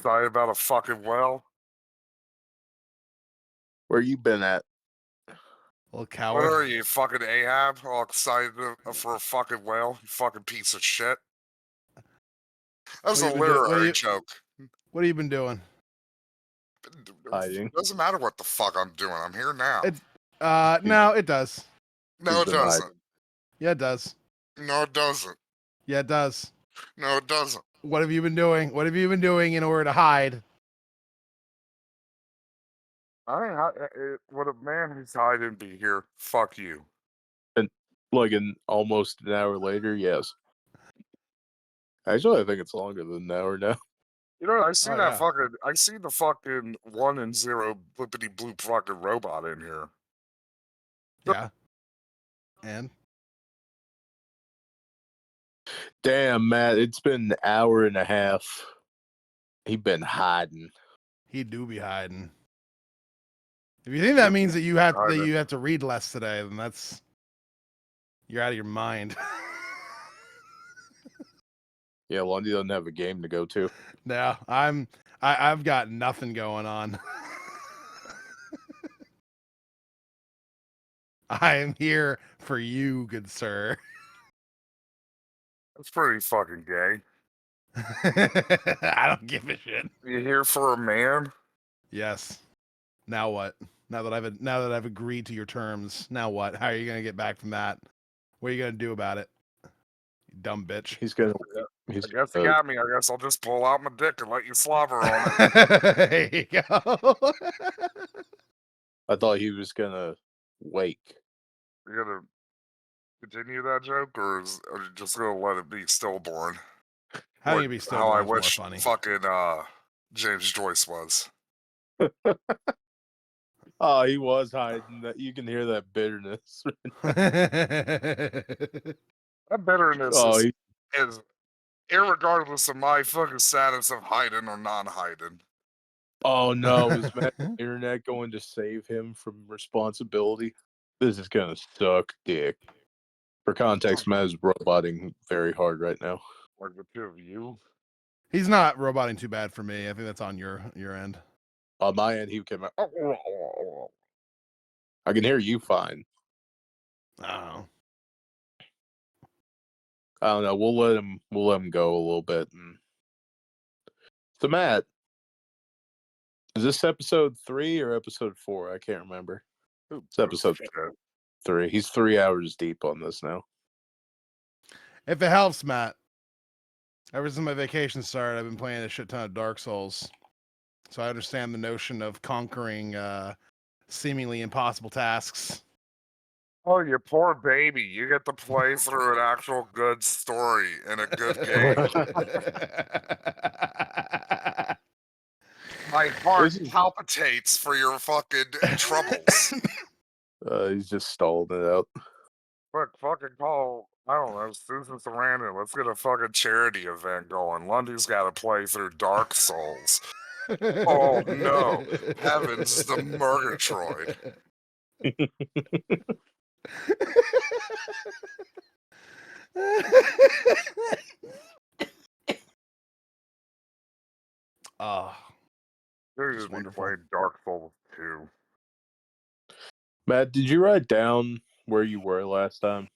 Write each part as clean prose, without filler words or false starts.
excited about a fucking well? Where you been at? Little What coward. are you, fucking Ahab? All excited for a fucking whale? You fucking piece of shit. That's a literary joke. What have you been doing? Hiding. Doesn't matter what the fuck I'm doing. I'm here now. No, it does. No, it doesn't. Yeah, it does. No, it doesn't. Yeah, it does. No, it doesn't. What have you been doing? What have you been doing in order to hide? Would a man who's hiding be here? Fuck you. And like almost an hour later, yes. Actually, I think it's longer than an hour now. You know, I see I see the fucking 1 and 0 blippity bloop fucking robot in here. Yeah. And? Damn, Matt, it's been an hour and a half. He been hiding. He do be hiding. If you think that means that you have to read less today, then you're out of your mind. Yeah, Lundy doesn't have a game to go to. No, I've got nothing going on. I am here for you, good sir. That's pretty fucking gay. I don't give a shit. You here for a man? Yes. Now what? Now that I've agreed to your terms, now what? How are you gonna get back from that? What are you gonna do about it? You dumb bitch. I guess you got me. I guess I'll just pull out my dick and let you slobber on it. There you go. I thought he was gonna wake. You gonna continue that joke, or are you just gonna let it be stillborn? How do you be stillborn? How I is more wish funny. fucking James Joyce was. Oh, he was hiding. That you can hear that bitterness. That bitterness is irregardless of my fucking status of hiding or non-hiding. Oh no, is Matt's internet going to save him from responsibility? This is gonna suck dick. For context, Matt is roboting very hard right now. Like the two of you? He's not roboting too bad for me. I think that's on your end. On my end, he came out. I can hear you fine. Oh. I don't know. We'll let him go a little bit. So Matt, is this episode 3 or episode 4? I can't remember. It's episode 3. He's 3 hours deep on this now. If it helps, Matt. Ever since my vacation started, I've been playing a shit ton of Dark Souls. So I understand the notion of conquering seemingly impossible tasks. Oh, you poor baby. You get to play through an actual good story and a good game. My heart palpitates for your fucking troubles. He's just stalling it out. Look, fucking call, I don't know, Susan Sarandon. Let's get a fucking charity event going. Lundy's got to play through Dark Souls. Oh no, heavens, the Murgatroyd. There's just wonderful. Playing Dark Souls 2. Matt, did you write down where you were last time?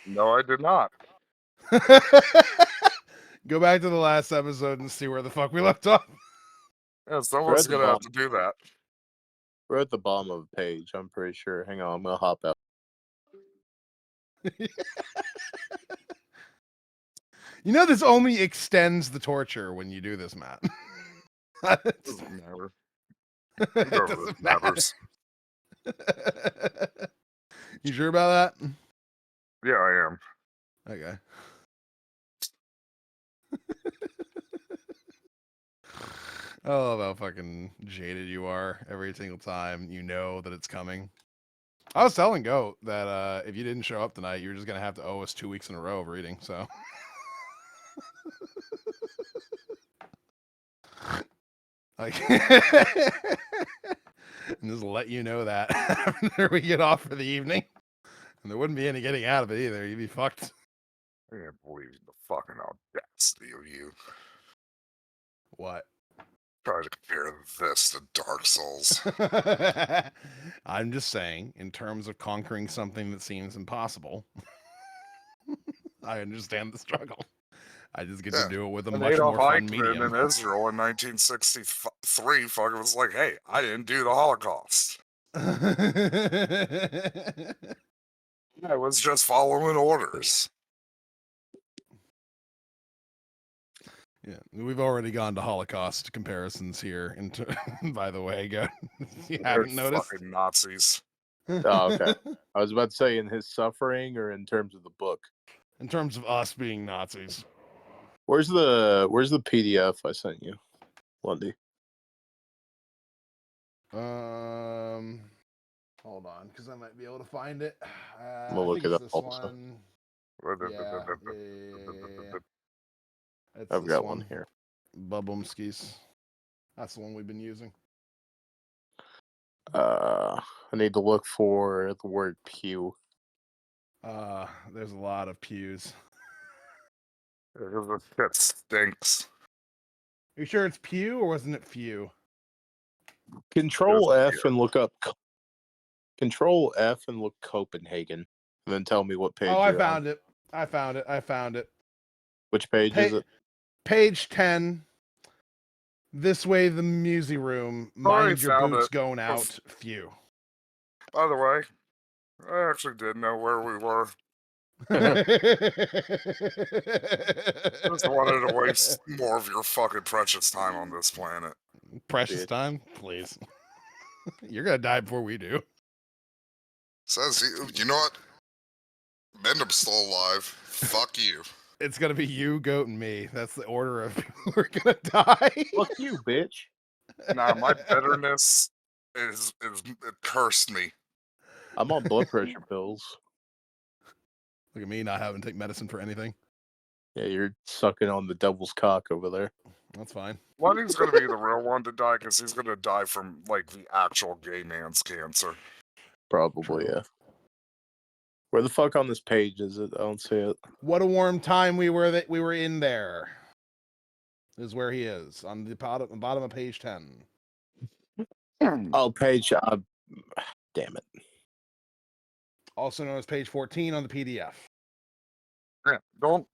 No, I did not. Go back to the last episode and see where the fuck we left off. Yeah, someone's gonna have to do that. We're at the bottom of the page, I'm pretty sure. Hang on, I'm gonna hop out. You know, this only extends the torture when you do this, Matt. Doesn't matter. It doesn't matter. You sure about that? Yeah, I am. Okay. I love how fucking jaded you are every single time you know that it's coming. I was telling Goat that if you didn't show up tonight, you're just going to have to owe us 2 weeks in a row of reading, so. Like, and just let you know that after we get off for the evening. And there wouldn't be any getting out of it either. You'd be fucked. I can't believe the fucking audacity of you. What? Try to compare this to Dark Souls. I'm just saying, in terms of conquering something that seems impossible, I understand the struggle. I just get to Yeah. do it with a And much Adolf more fun Eichmann medium. in Israel in 1963 fucking was like, hey, I didn't do the Holocaust. I was just following orders. Yeah, we've already gone to Holocaust comparisons here. By the way, go. You They're haven't noticed? fucking Nazis. Oh, okay. I was about to say in his suffering or in terms of the book. In terms of us being Nazis. Where's the PDF I sent you, Lundy? Hold on, because I might be able to find it. I'm gonna I look think it it's up this also. one. Yeah. It's I've this got one one. here. Bubumskis. That's the one we've been using. I need to look for the word pew. There's a lot of pews. This shit stinks. Are you sure it's pew or wasn't it few? Control There's F and look up. Control F and look Copenhagen, and then tell me what page Oh, I you're on. found it. I found it. Which page is it? Page 10. This way, the music room. Already Mind your found boots it. going out. Few. By the way, I actually did know where we were. Just wanted to waste more of your fucking precious time on this planet. Precious Bitch. time, please. You're gonna die before we do. Says, you know what? Bendham's still alive. Fuck you. It's gonna be you, Goat, and me. That's the order of people who are gonna die. Fuck you, bitch. Nah, my bitterness it cursed me. I'm on blood pressure pills. Look at me not having to take medicine for anything. Yeah, you're sucking on the devil's cock over there. That's fine. Lundy's gonna be the real one to die because he's gonna die from like the actual gay man's cancer. Probably, True. yeah. Where the fuck on this page is it? I don't see it. What a warm time we were that we were in there. Is where he is on the bottom of page 10. Oh, page. Damn it. Also known as page 14 on the PDF. Yeah, don't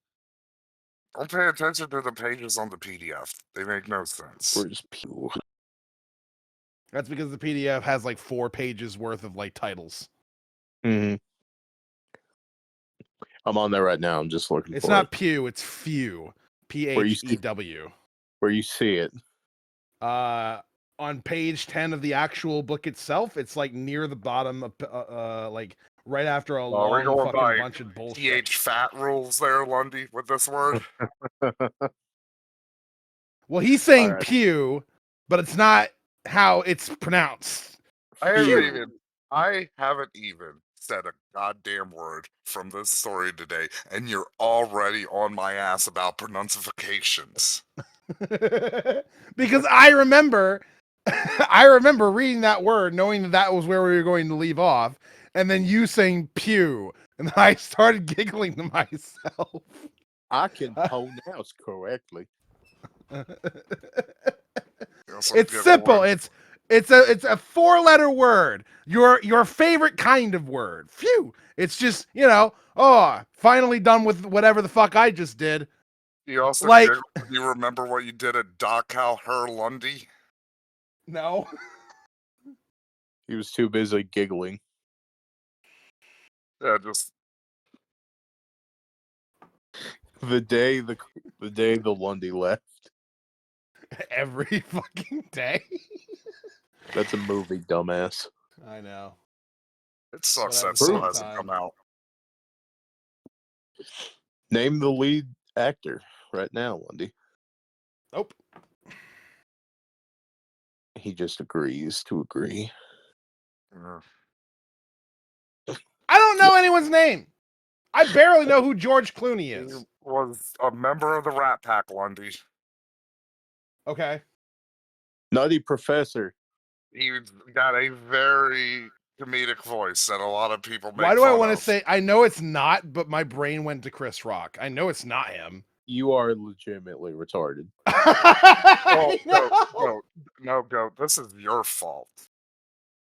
pay attention to the pages on the PDF. They make no sense. Where's pew? That's because the PDF has like 4 pages worth of like titles. Mm-hmm. I'm on there right now. I'm just looking It's for not it. pew, it's few. Where you see- PHEW. Where you see it. On page 10 of the actual book itself, it's like near the bottom of like right after a Are we long going fucking by bunch of bullshit. TH fat rules there, Lundy, with this word? Well, he's saying Alright. pew, but it's not how it's pronounced. I Pew. haven't even said a goddamn word from this story today, and you're already on my ass about pronunciations. Because I remember I remember reading that word, knowing that that was where we were going to leave off, and then you saying pew, and I started giggling to myself. I can pronounce correctly. It's simple. It's a 4-letter word. Your favorite kind of word. Phew. It's just, finally done with whatever the fuck I just did. You also Like- you remember what you did at Dachau Herr Lundy? No. He was too busy giggling. Yeah, just The day the Lundy left. Every fucking day. That's a movie, dumbass. I know. it sucks But at that the still same hasn't time- come out. Name the lead actor right now, Lundy. Nope. He just agrees to agree. Yeah. I don't know anyone's name. I barely know who George Clooney He is. was a member of the Rat Pack, Lundy. Okay. Nutty Professor. He's got a very comedic voice that a lot of people make Why do I fun want to of. say I know it's not, but my brain went to Chris Rock. I know it's not him. you are legitimately retarded. Oh, no, Goat. This is your fault.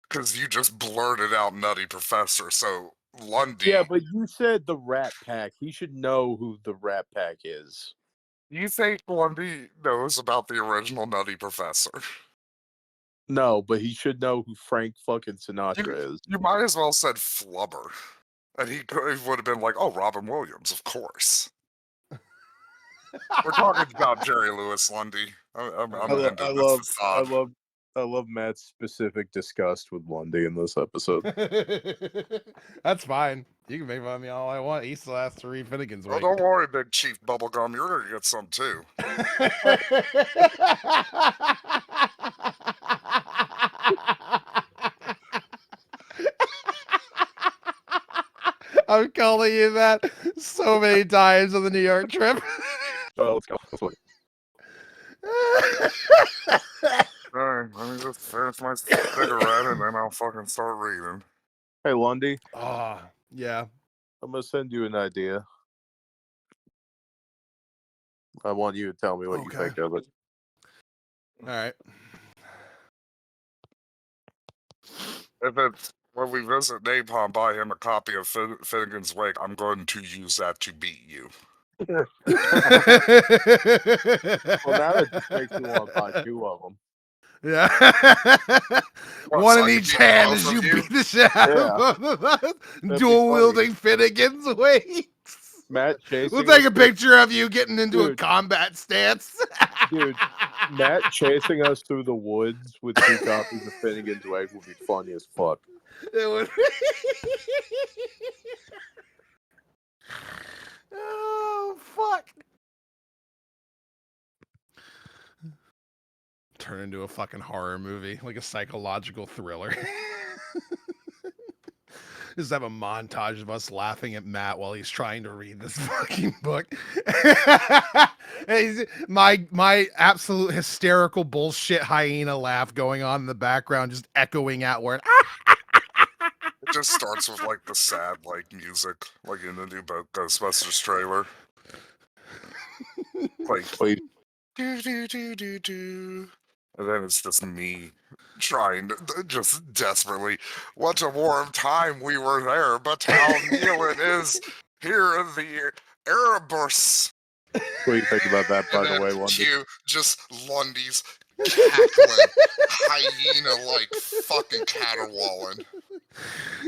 Because you just blurted out Nutty Professor, so Lundy... Yeah, but you said the Rat Pack. He should know who the Rat Pack is. You think Lundy knows about the original Nutty Professor? No, but he should know who Frank fucking Sinatra is. You might as well said Flubber. And he would have been like, oh, Robin Williams, of course. We're talking about Jerry Lewis Lundy. I'm ending this facade. I love Matt's specific disgust with Lundy in this episode. That's fine. You can make fun of me all I want. He still has to read Finnegan's Oh, Wake. don't worry, Big Chief Bubblegum. You're gonna get some too. I'm calling you that so many times on the New York trip. Oh, let's go. Let's look. Alright, let me just finish my cigarette and then I'll fucking start reading. Hey, Lundy, Yeah. I'm gonna send you an idea. I want you to tell me what you think of it. All right. If it's when we visit Napalm, buy him a copy of Finnegan's Wake, I'm going to use that to beat you. Well, now that just makes me want to buy 2 of them. Yeah. What, One so in I can each beat hand both as of you you? beat the shit out of both of us. Dual wielding Finnegan's Wakes. Matt chasing We'll take us a picture of you getting into a Dude. combat stance. Dude, Matt chasing us through the woods with 2 copies of Finnegan's Wake would be funny as fuck. It would. Oh, fuck. Turn into a fucking horror movie, like a psychological thriller. Just have a montage of us laughing at Matt while he's trying to read this fucking book. my absolute hysterical bullshit hyena laugh going on in the background, just echoing outward. It just starts with like the sad like music, like in the new Ghostbusters trailer. Like Please. do do do do do. And then it's just me trying to just desperately. What a warm time we were there, but how Neil it is here in the Erebus. What do you think about that, by the way, Lundy? You just Lundy's cackling, hyena-like fucking caterwauling.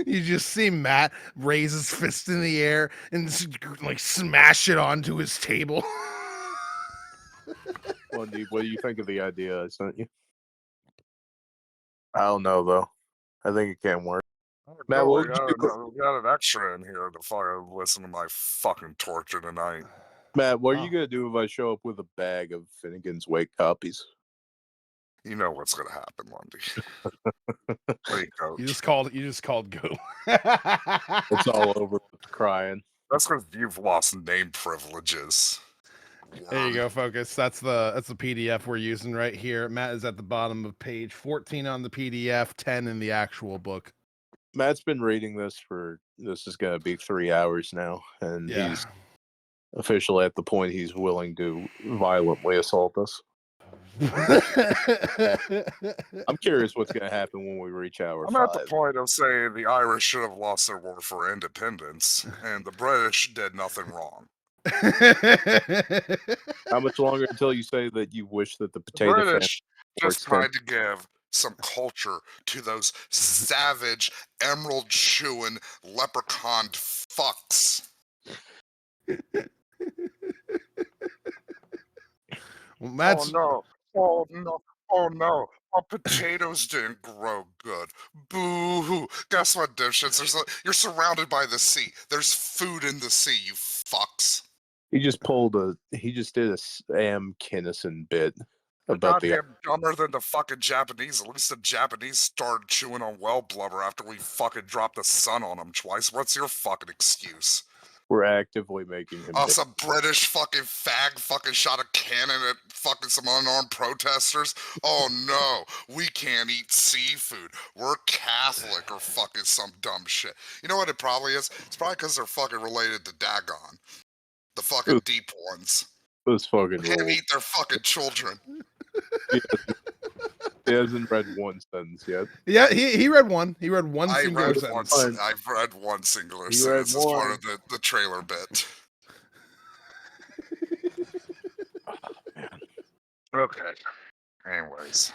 You just see Matt raise his fist in the air and like smash it onto his table. Lundy, what do you think of the idea I sent you? I don't know, though. I think it can work. Matt, we what would you got an extra in here to fucking listen to my fucking torture tonight. Matt, what are you gonna do if I show up with a bag of Finnegan's Wake copies? You know what's gonna happen, Lundy. Wait, Coach. You just called go. It's all over with crying. That's because you've lost name privileges. There you go, Focus. That's the PDF we're using right here. Matt is at the bottom of page 14 on the PDF, 10 in the actual book. Matt's been reading this is gonna be 3 hours now, and he's officially at the point he's willing to violently assault us. I'm curious what's gonna happen when we reach hour 5. I'm at the point of saying the Irish should have lost their war for independence, and the British did nothing wrong. How much longer until you say that you wish that the The potato British just famine tried to give some culture to those savage, emerald-chewing, leprechaun fucks. Well, Matt's... Oh no. Our potatoes didn't grow good. Boo-hoo. Guess what, dipshits? You're surrounded by the sea. There's food in the sea, you fucks. he just did a Sam Kinison bit about the Goddamn dumber than the fucking Japanese. At least the Japanese started chewing on well blubber after we fucking dropped the sun on them twice. What's your fucking excuse? we're actively making him Some British fucking fag fucking shot a cannon at fucking some unarmed protesters. Oh no, we can't eat seafood. We're Catholic or fucking some dumb shit. You know what it probably is? It's probably because they're fucking related to Dagon. The fucking deep ones. Those fucking Can't rules. eat their fucking children. He hasn't read one sentence yet. Yeah, he read one. He read one singular I've sentence. read one singular You read sentence as part one. of the trailer bit. Man. Okay. Anyways.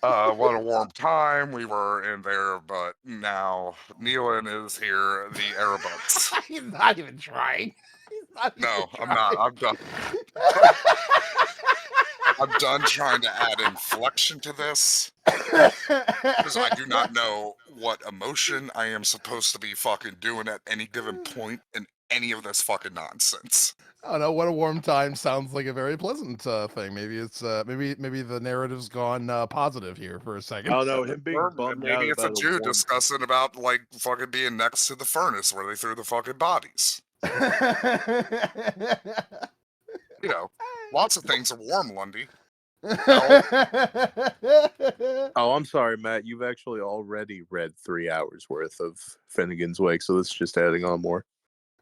What a warm time we were in there, but now Nealon is here, the Airbuds. He's not even trying. No, I'm not. I'm done. I'm done trying to add inflection to this because I do not know what emotion I am supposed to be fucking doing at any given point in any of this fucking nonsense. I don't know. What a warm time sounds like a very pleasant thing. Maybe it's maybe the narrative's gone positive here for a second. I don't know, him being Or bummed maybe out it's a about Jew warm discussing about like fucking being next to the furnace where they threw the fucking bodies. You know, lots of things are warm, Lundy. Oh, I'm sorry, Matt. You've actually already read 3 hours worth of Finnegan's Wake, so that's just adding on more.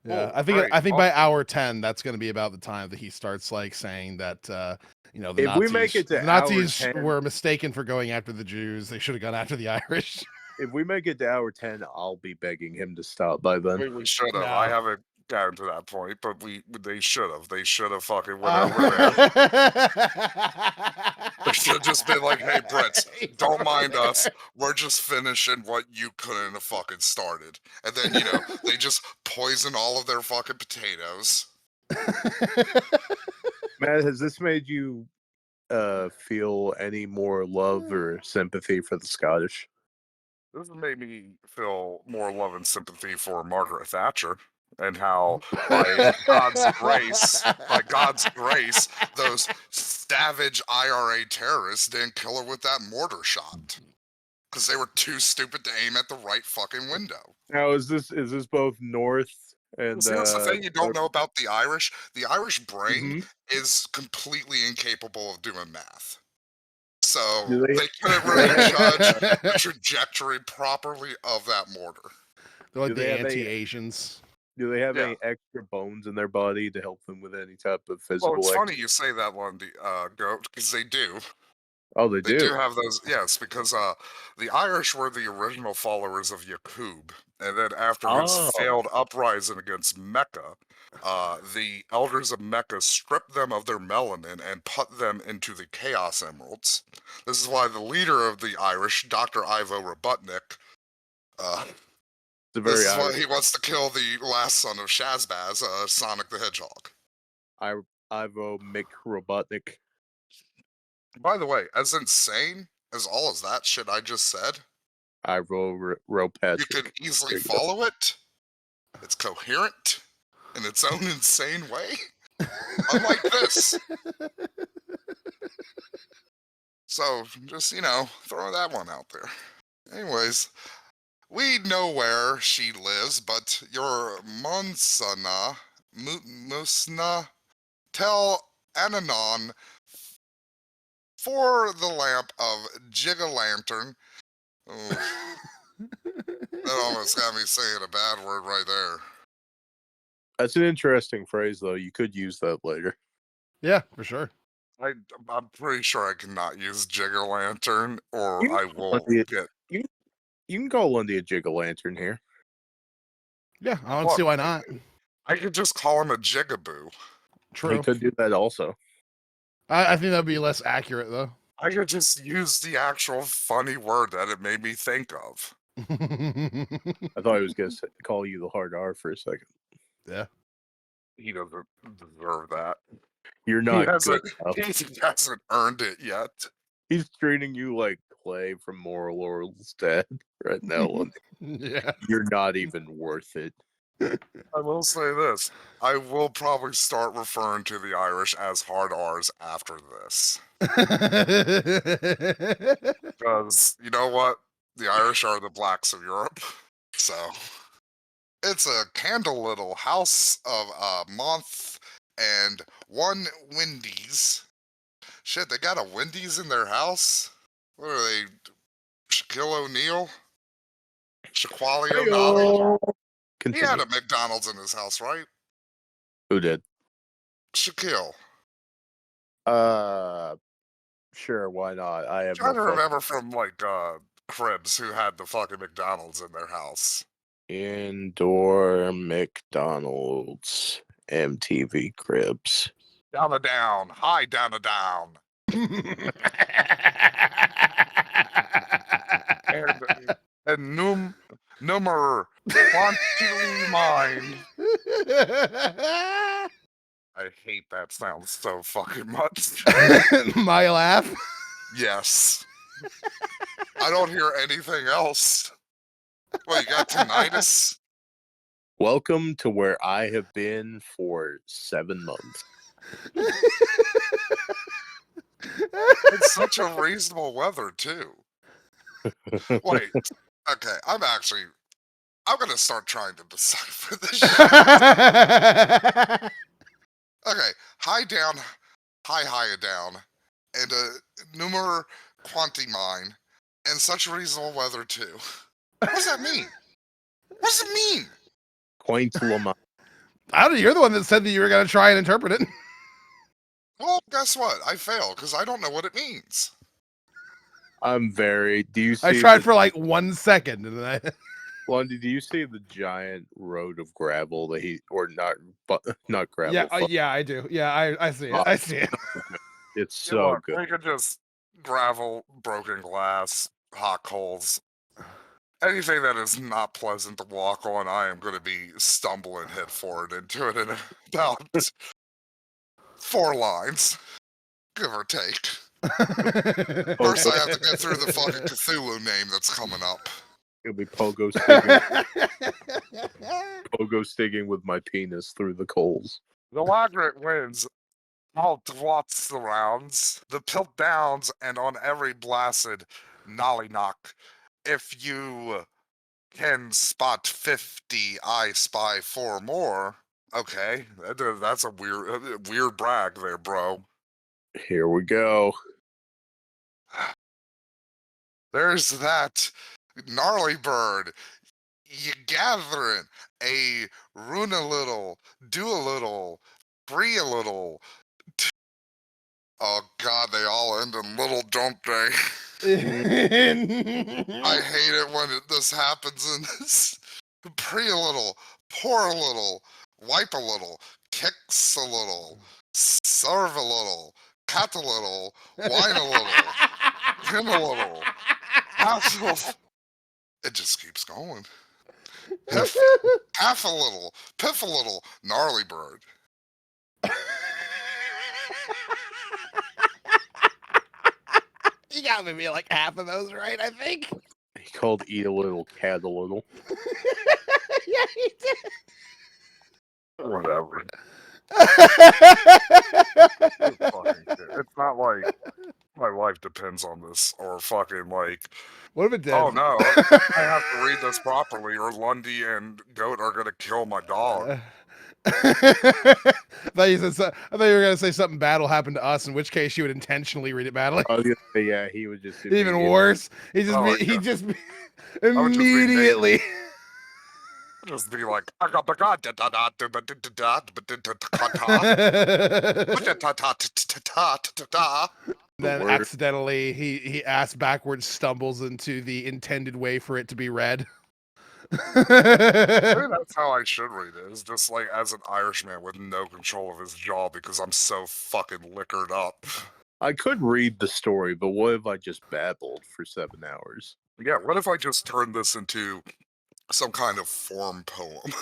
Yeah, Oh, great. I think by Awesome. hour 10, that's going to be about the time that he starts like saying that the If Nazis, we make it to the Nazis hour 10 were mistaken for going after the Jews. They should have gone after the Irish. If we make it to hour 10, I'll be begging him to stop by then. We should have. No. I haven't gotten to that point, but they should have. They should have fucking went over there. They should have just been like, "Hey, Brits, don't mind us. We're just finishing what you couldn't have fucking started." And then they just poison all of their fucking potatoes. Matt, has this made you feel any more love or sympathy for the Scottish? This has made me feel more love and sympathy for Margaret Thatcher and how, by God's grace, those savage IRA terrorists didn't kill her with that mortar shot because they were too stupid to aim at the right fucking window. Now, is this both North and? See, that's the thing you don't know about the Irish. The Irish brain Mhm. is completely incapable of doing math. So Do they couldn't really judge the trajectory properly of that mortar. They're like Do the they have anti-Asians. Do they have Yeah. any extra bones in their body to help them with any type of Well, physical? it's funny you say that, Lundy, Goat, because they do. Oh, they They do. do have those, yes, because the Irish were the original followers of Yaqub, and then after his Oh. failed uprising against Mecca, the elders of Mecca stripped them of their melanin and put them into the Chaos Emeralds. This is why the leader of the Irish, Dr. Ivo Robotnik, It's a this very is why Irish. he wants to kill the last son of Shazbaz, Sonic the Hedgehog. Ivo Mick Robotnik. By the way, as insane as all of that shit I just said, Ivo you Ropatrick. can easily There you go. follow it. It's coherent in its own insane way. Unlike this. So, just, throw that one out there. Anyways, we know where she lives, but your Monsana, Musna, tell Ananon for the lamp of Jig-a-lantern. That almost got me saying a bad word right there. That's an interesting phrase, though. You could use that later. Yeah, for sure. I'm pretty sure I cannot use Jig-a-lantern, or You I can will Lundy- get... You can call Lundy a Jig-a-lantern here. Yeah, I don't see why not. I could just call him a Jigaboo. True. He could do that also. I think that'd be less accurate though. I could just use the actual funny word that it made me think of. I thought he was going to call you the hard R for a second. Yeah. He doesn't deserve that. You're He not hasn't, good enough. he hasn't earned it yet. He's treating you like Clay from Moral Oral's dad right now. Lundy. Yeah. You're not even worth it. I will say this. I will probably start referring to the Irish as hard R's after this. Because, you know what? The Irish are the blacks of Europe. So, it's a candle little house of a month and one Wendy's. Shit, they got a Wendy's in their house? What are they? Shaquille O'Neal? Shaquille O'Neal? He had a McDonald's in his house, right? Who did? Shaquille. Sure, why not? I have Trying no to fuck. remember from like Cribs who had the fucking McDonald's in their house. Indoor McDonald's MTV Cribs. Down a down, high down a down. And number quantity mind. I hate that sound so fucking much. My laugh. Yes. I don't hear anything else. What, you got tinnitus? Welcome to where I have been for 7 months. It's such a reasonable weather, too. Wait, okay, I'm gonna start trying to decipher this shit. Okay, high down, high down, and numer quanti mine, and such reasonable weather, too. What does that mean? What does it mean? Quaint Lamont. I don't know. You're the one that said that you were going to try and interpret it. Well, guess what? I failed, because I don't know what it means. I'm very. Do you see? I tried for like 1 second, and then Blondie, do you see the giant road of gravel that he, or not gravel? yeah, yeah, I do. Yeah, I see it. I see it. It's Yeah, so look, good. we could just gravel, broken glass, hot coals. Anything that is not pleasant to walk on, I am going to be stumbling head forward into it in about 4 lines, give or take. First, I have to get through the fucking Cthulhu name that's coming up. It'll be pogo sticking, pogo sticking with my penis through the coals. The Lagrit wins all twats the rounds, the pilt downs, and on every blasted nolly knock. If you can spot 50, I spy 4 more. Okay, that's a weird brag there, bro. Here we go. There's that gnarly bird. You gathering a rune a little, do a little, free a little. Oh God, they all end in little, don't they? I hate it when this happens in this. Pre a little, pour a little, wipe a little, kicks a little, serve a little, cat a little, wine a little, pin a little, half a little. It just keeps going. Piff, half a little, piff a little, gnarly bird. You got maybe like half of those right, I think. He called eat a little, cat a little. Yeah, he did. Whatever. It's not like my life depends on this, or fucking like, What if it did? oh no, I have to read this properly, or Lundy and Goat are gonna kill my dog. I thought you were gonna say something bad will happen to us, in which case you would intentionally read it badly. I was gonna say, yeah, he would just Even worse. He just Oh, be, he yeah. just be, would just be immediately. Just be like, I got the god, Then word. accidentally he ass backwards stumbles into the intended way for it to be read. Maybe that's how I should read it. It's just like as an Irishman with no control of his jaw because I'm so fucking liquored up. I could read the story, but what if I just babbled for 7 hours? Yeah, what if I just turned this into some kind of form poem?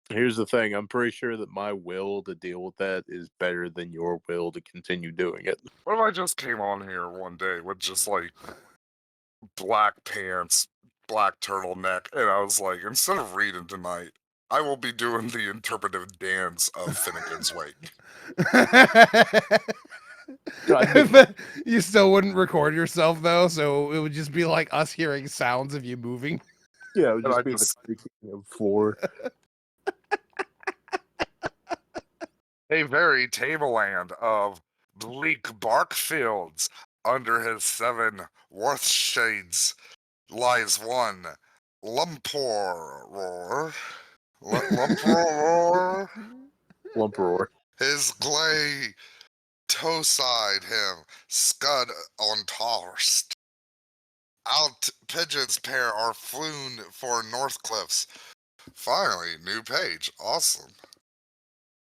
Here's the thing. I'm pretty sure that my will to deal with that is better than your will to continue doing it. What if I just came on here one day with just like black pants, black turtleneck, and I was like, instead of reading tonight, I will be doing the interpretive dance of Finnegan's Wake. You still wouldn't record yourself though, so it would just be like us hearing sounds of you moving. Yeah, it would And just I be just- the creaking of floor. A very tableland of bleak bark fields. Under his 7 worth shades lies one Lumpor. Lumproar. Lump roar. His glay toe-side him, scud on tossed. Out pigeons pair are flown for North Cliffs. Finally, new page. Awesome.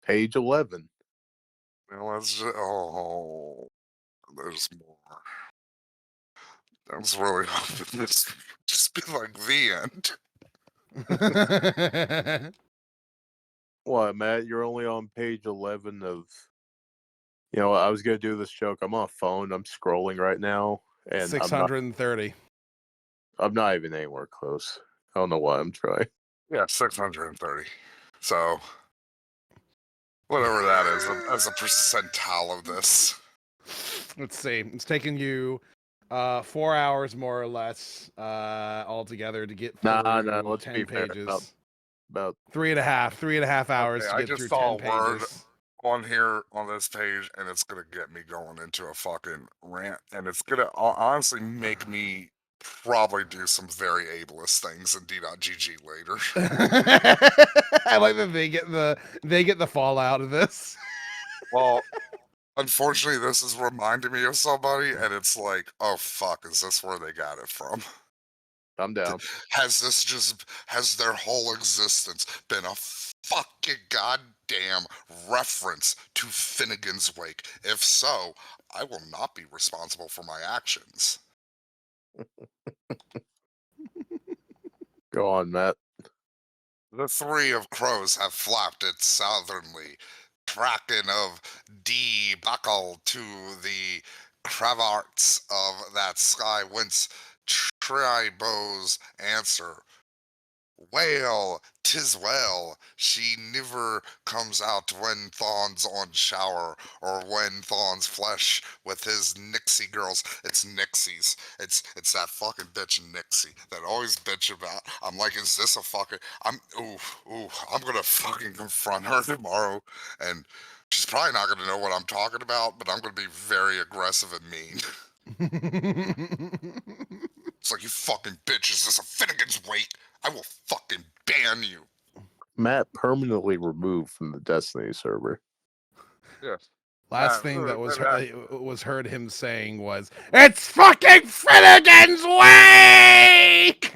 Page 11. Now let's just, oh, there's more. I was really hoping this would just be like the end. What, Matt? You're only on page 11 of. You know, I was gonna do this joke. I'm on a phone. I'm scrolling right now, and 630. I'm not even anywhere close. I don't know why I'm trying. Yeah, 630. So, whatever that is, as a percentile of this. Let's see. It's taken you 4 hours more or less altogether to get through Nah. Let's 10 be fair. pages. About 3.5 hours Okay, to I get just through saw 10 a word pages. on here on this page, and it's gonna get me going into a fucking rant, and it's gonna honestly make me probably do some very ableist things in D.GG later. I like that they get the fallout of this. Well, unfortunately, this is reminding me of somebody, and it's like, oh fuck, is this where they got it from? I'm down. Has their whole existence been a fucking goddamn reference to Finnegan's Wake? If so, I will not be responsible for my actions. Go on, Matt. The three of crows have flapped it southernly, tracking of debacle to the cravats of that sky whence tribos answer. Well, 'tis well, she niver comes out when Thon's on shower, or when Thon's flesh with his Nixie girls. It's Nixies. It's that fucking bitch Nixie that always bitch about. I'm like, is this a fucking? I'm I'm gonna fucking confront her tomorrow, and she's probably not gonna know what I'm talking about, but I'm gonna be very aggressive and mean. It's like, you fucking bitch, is this a Finnegan's Wake? I will fucking ban you. Matt permanently removed from the Destiny server. Yes. Last thing that was heard him saying was, "It's fucking Finnegan's Wake!"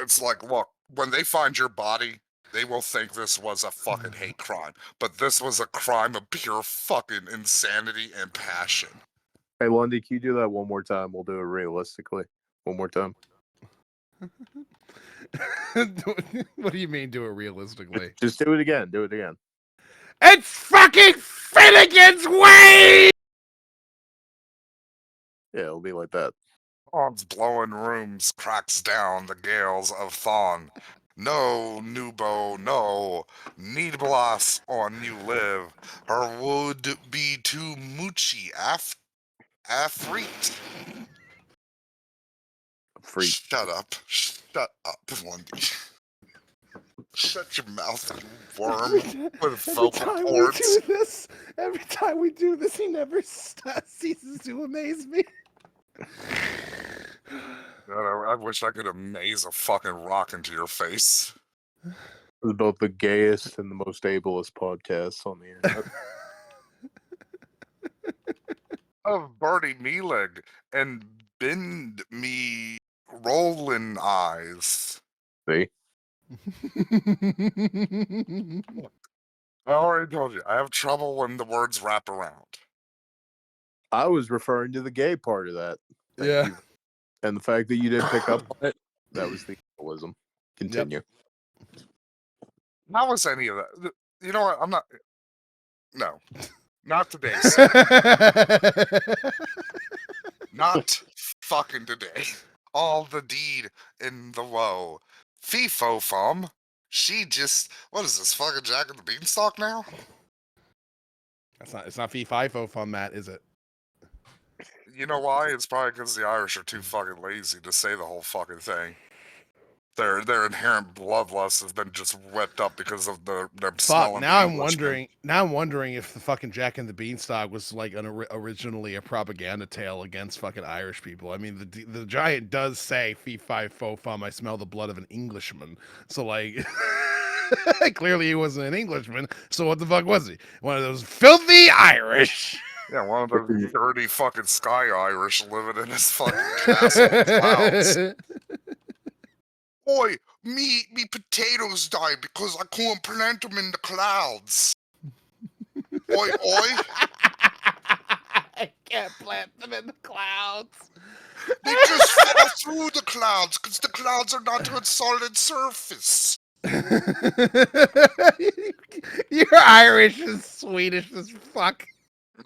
It's like, look, when they find your body, they will think this was a fucking hate crime. But this was a crime of pure fucking insanity and passion. Hey, Lundy, can you do that one more time? We'll do it realistically. One more time. What do you mean, do it realistically? Just do it again. Do it again. It's fucking Finnegan's Wake! Yeah, it'll be like that. Thon's blowing rooms cracks down the gales of Thon. No, Nubo, no. Need bloss on you live. Her would be too moochy afreet. Freak. Shut up, Lundy. Shut your mouth, you worm with vocal cords. Every time we do this, he never ceases to amaze me. God, I wish I could amaze a fucking rock into your face. It's both the gayest and the most ableist podcasts on the internet. Of Bertie Mealig and bend me rolling eyes. See? I already told you, I have trouble when the words wrap around. I was referring to the gay part of that. Thank you. And the fact that you didn't pick up on it, that was the ableism. Continue. Yep. How was any of that? You know what? I'm not. No. Not today. Not fucking today. All the deed in the woe. FIFO fum. She just. What is this? Fucking Jack and the Beanstalk now? It's not fee FIFO fun, Matt, is it? You know why? It's probably because the Irish are too fucking lazy to say the whole fucking thing. Their inherent bloodlust has been just wet up because of their smell. Fuck. Now I'm wondering if the fucking Jack and the Beanstalk was like originally a propaganda tale against fucking Irish people. I mean, the giant does say "Fee fi fo fum." I smell the blood of an Englishman. So like, Clearly, he wasn't an Englishman. So what the fuck was he? One of those filthy Irish. Yeah, one of those dirty fucking Sky Irish living in his fucking castle in the clouds. Oi, me potatoes died because I couldn't plant them in the clouds. Oi, oi. I can't plant them in the clouds. They just fall through the clouds because the clouds are not a solid surface. Your Irish is Swedish as fuck.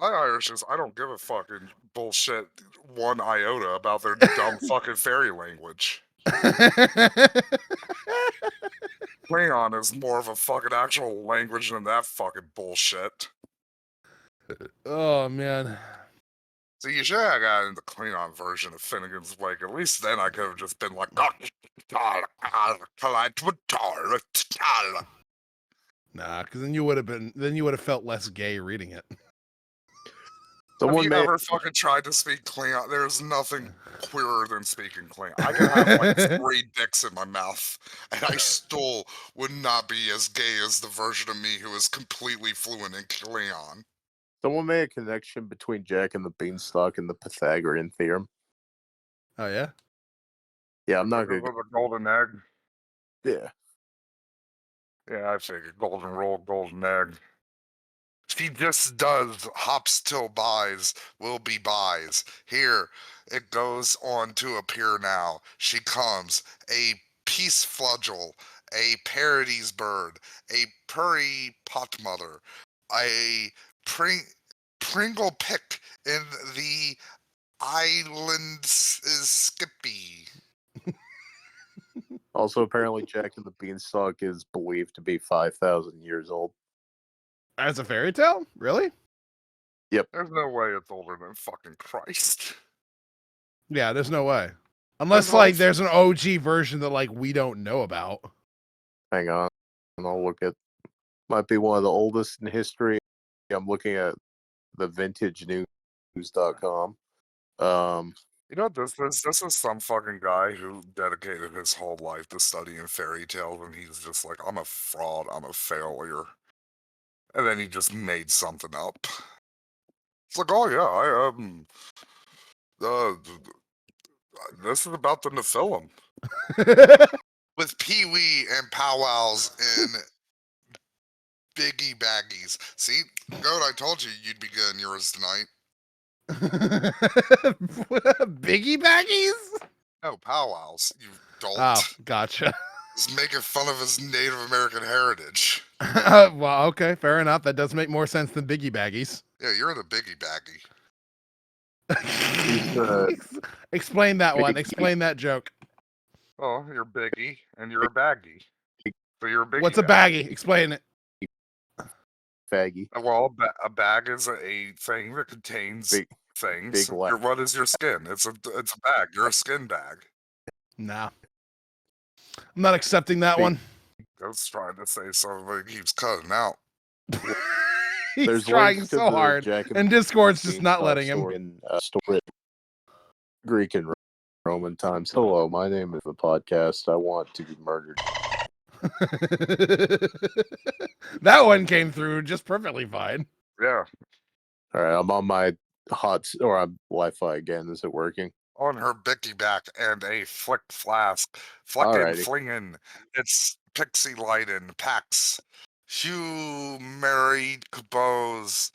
My Irish is, I don't give a fucking bullshit one iota about their dumb fucking fairy language. Klingon is more of a fucking actual language than that fucking bullshit. Oh man. So you should have gotten the Klingon version of Finnegan's Wake. At least then I could have just been like, Nah, because then you would have felt less gay reading it. have you ever fucking tried to speak Klingon? There's nothing queerer than speaking Klingon. I could have like 3 dicks in my mouth, and I still would not be as gay as the version of me who is completely fluent in Klingon. Someone made a connection between Jack and the Beanstalk and the Pythagorean theorem. Oh yeah? Yeah, I'm not With gonna. a golden egg. Yeah, Yeah, I figured golden roll, golden egg. She just does hops till buys will be buys. Here it goes on to appear now. She comes, a peace fludgel, a parody's bird, a purry pot mother, a Pringle pick in the islands is Skippy. also, apparently, Jack and the Beanstalk is believed to be 5,000 years old. As a fairy tale? Really? There's no way it's older than fucking Christ. Yeah, there's no way. Unless There's like also- there's an OG version that like we don't know about. Hang on, and I'll look at. Might be one of the oldest in history. I'm looking at the vintagenews.com. You know, this is some fucking guy who dedicated his whole life to studying fairy tales, and he's just like, I'm a fraud, I'm a failure. And then he just made something up. It's like, oh yeah, this is about the Nephilim. With Pee Wee and powwows and Biggie Baggies. See, Goat, I told you you'd be getting yours tonight. Biggie baggies? No, powwows, you dolt. Oh, gotcha. He's making fun of his Native American heritage. Well, okay, fair enough. That does make more sense than Biggie baggies. Yeah, you're the Biggie Baggy. Explain that one. Explain that joke. Oh, you're Biggie, and you're a baggy. So you're a Biggie. What's a baggie? Explain it. Faggy. Well, a bag is a thing that contains things. What is your skin? It's a bag. You're a skin bag. Nah. I'm not accepting that one. Goat's trying to say something, but he keeps cutting out. He's There's trying links to so the hard, Jack and Discord's just not Beanstalk letting him. story in Greek and Roman times. Hello, my name is the podcast. I want to be murdered. That one came through just perfectly fine. Yeah. All right, I'm on my I'm Wi-Fi again. Is it working? On her bicky back and a flick flask. Flickin' Alrighty. flingin'. It's pixie lightin'. Pax. Hugh married cabos.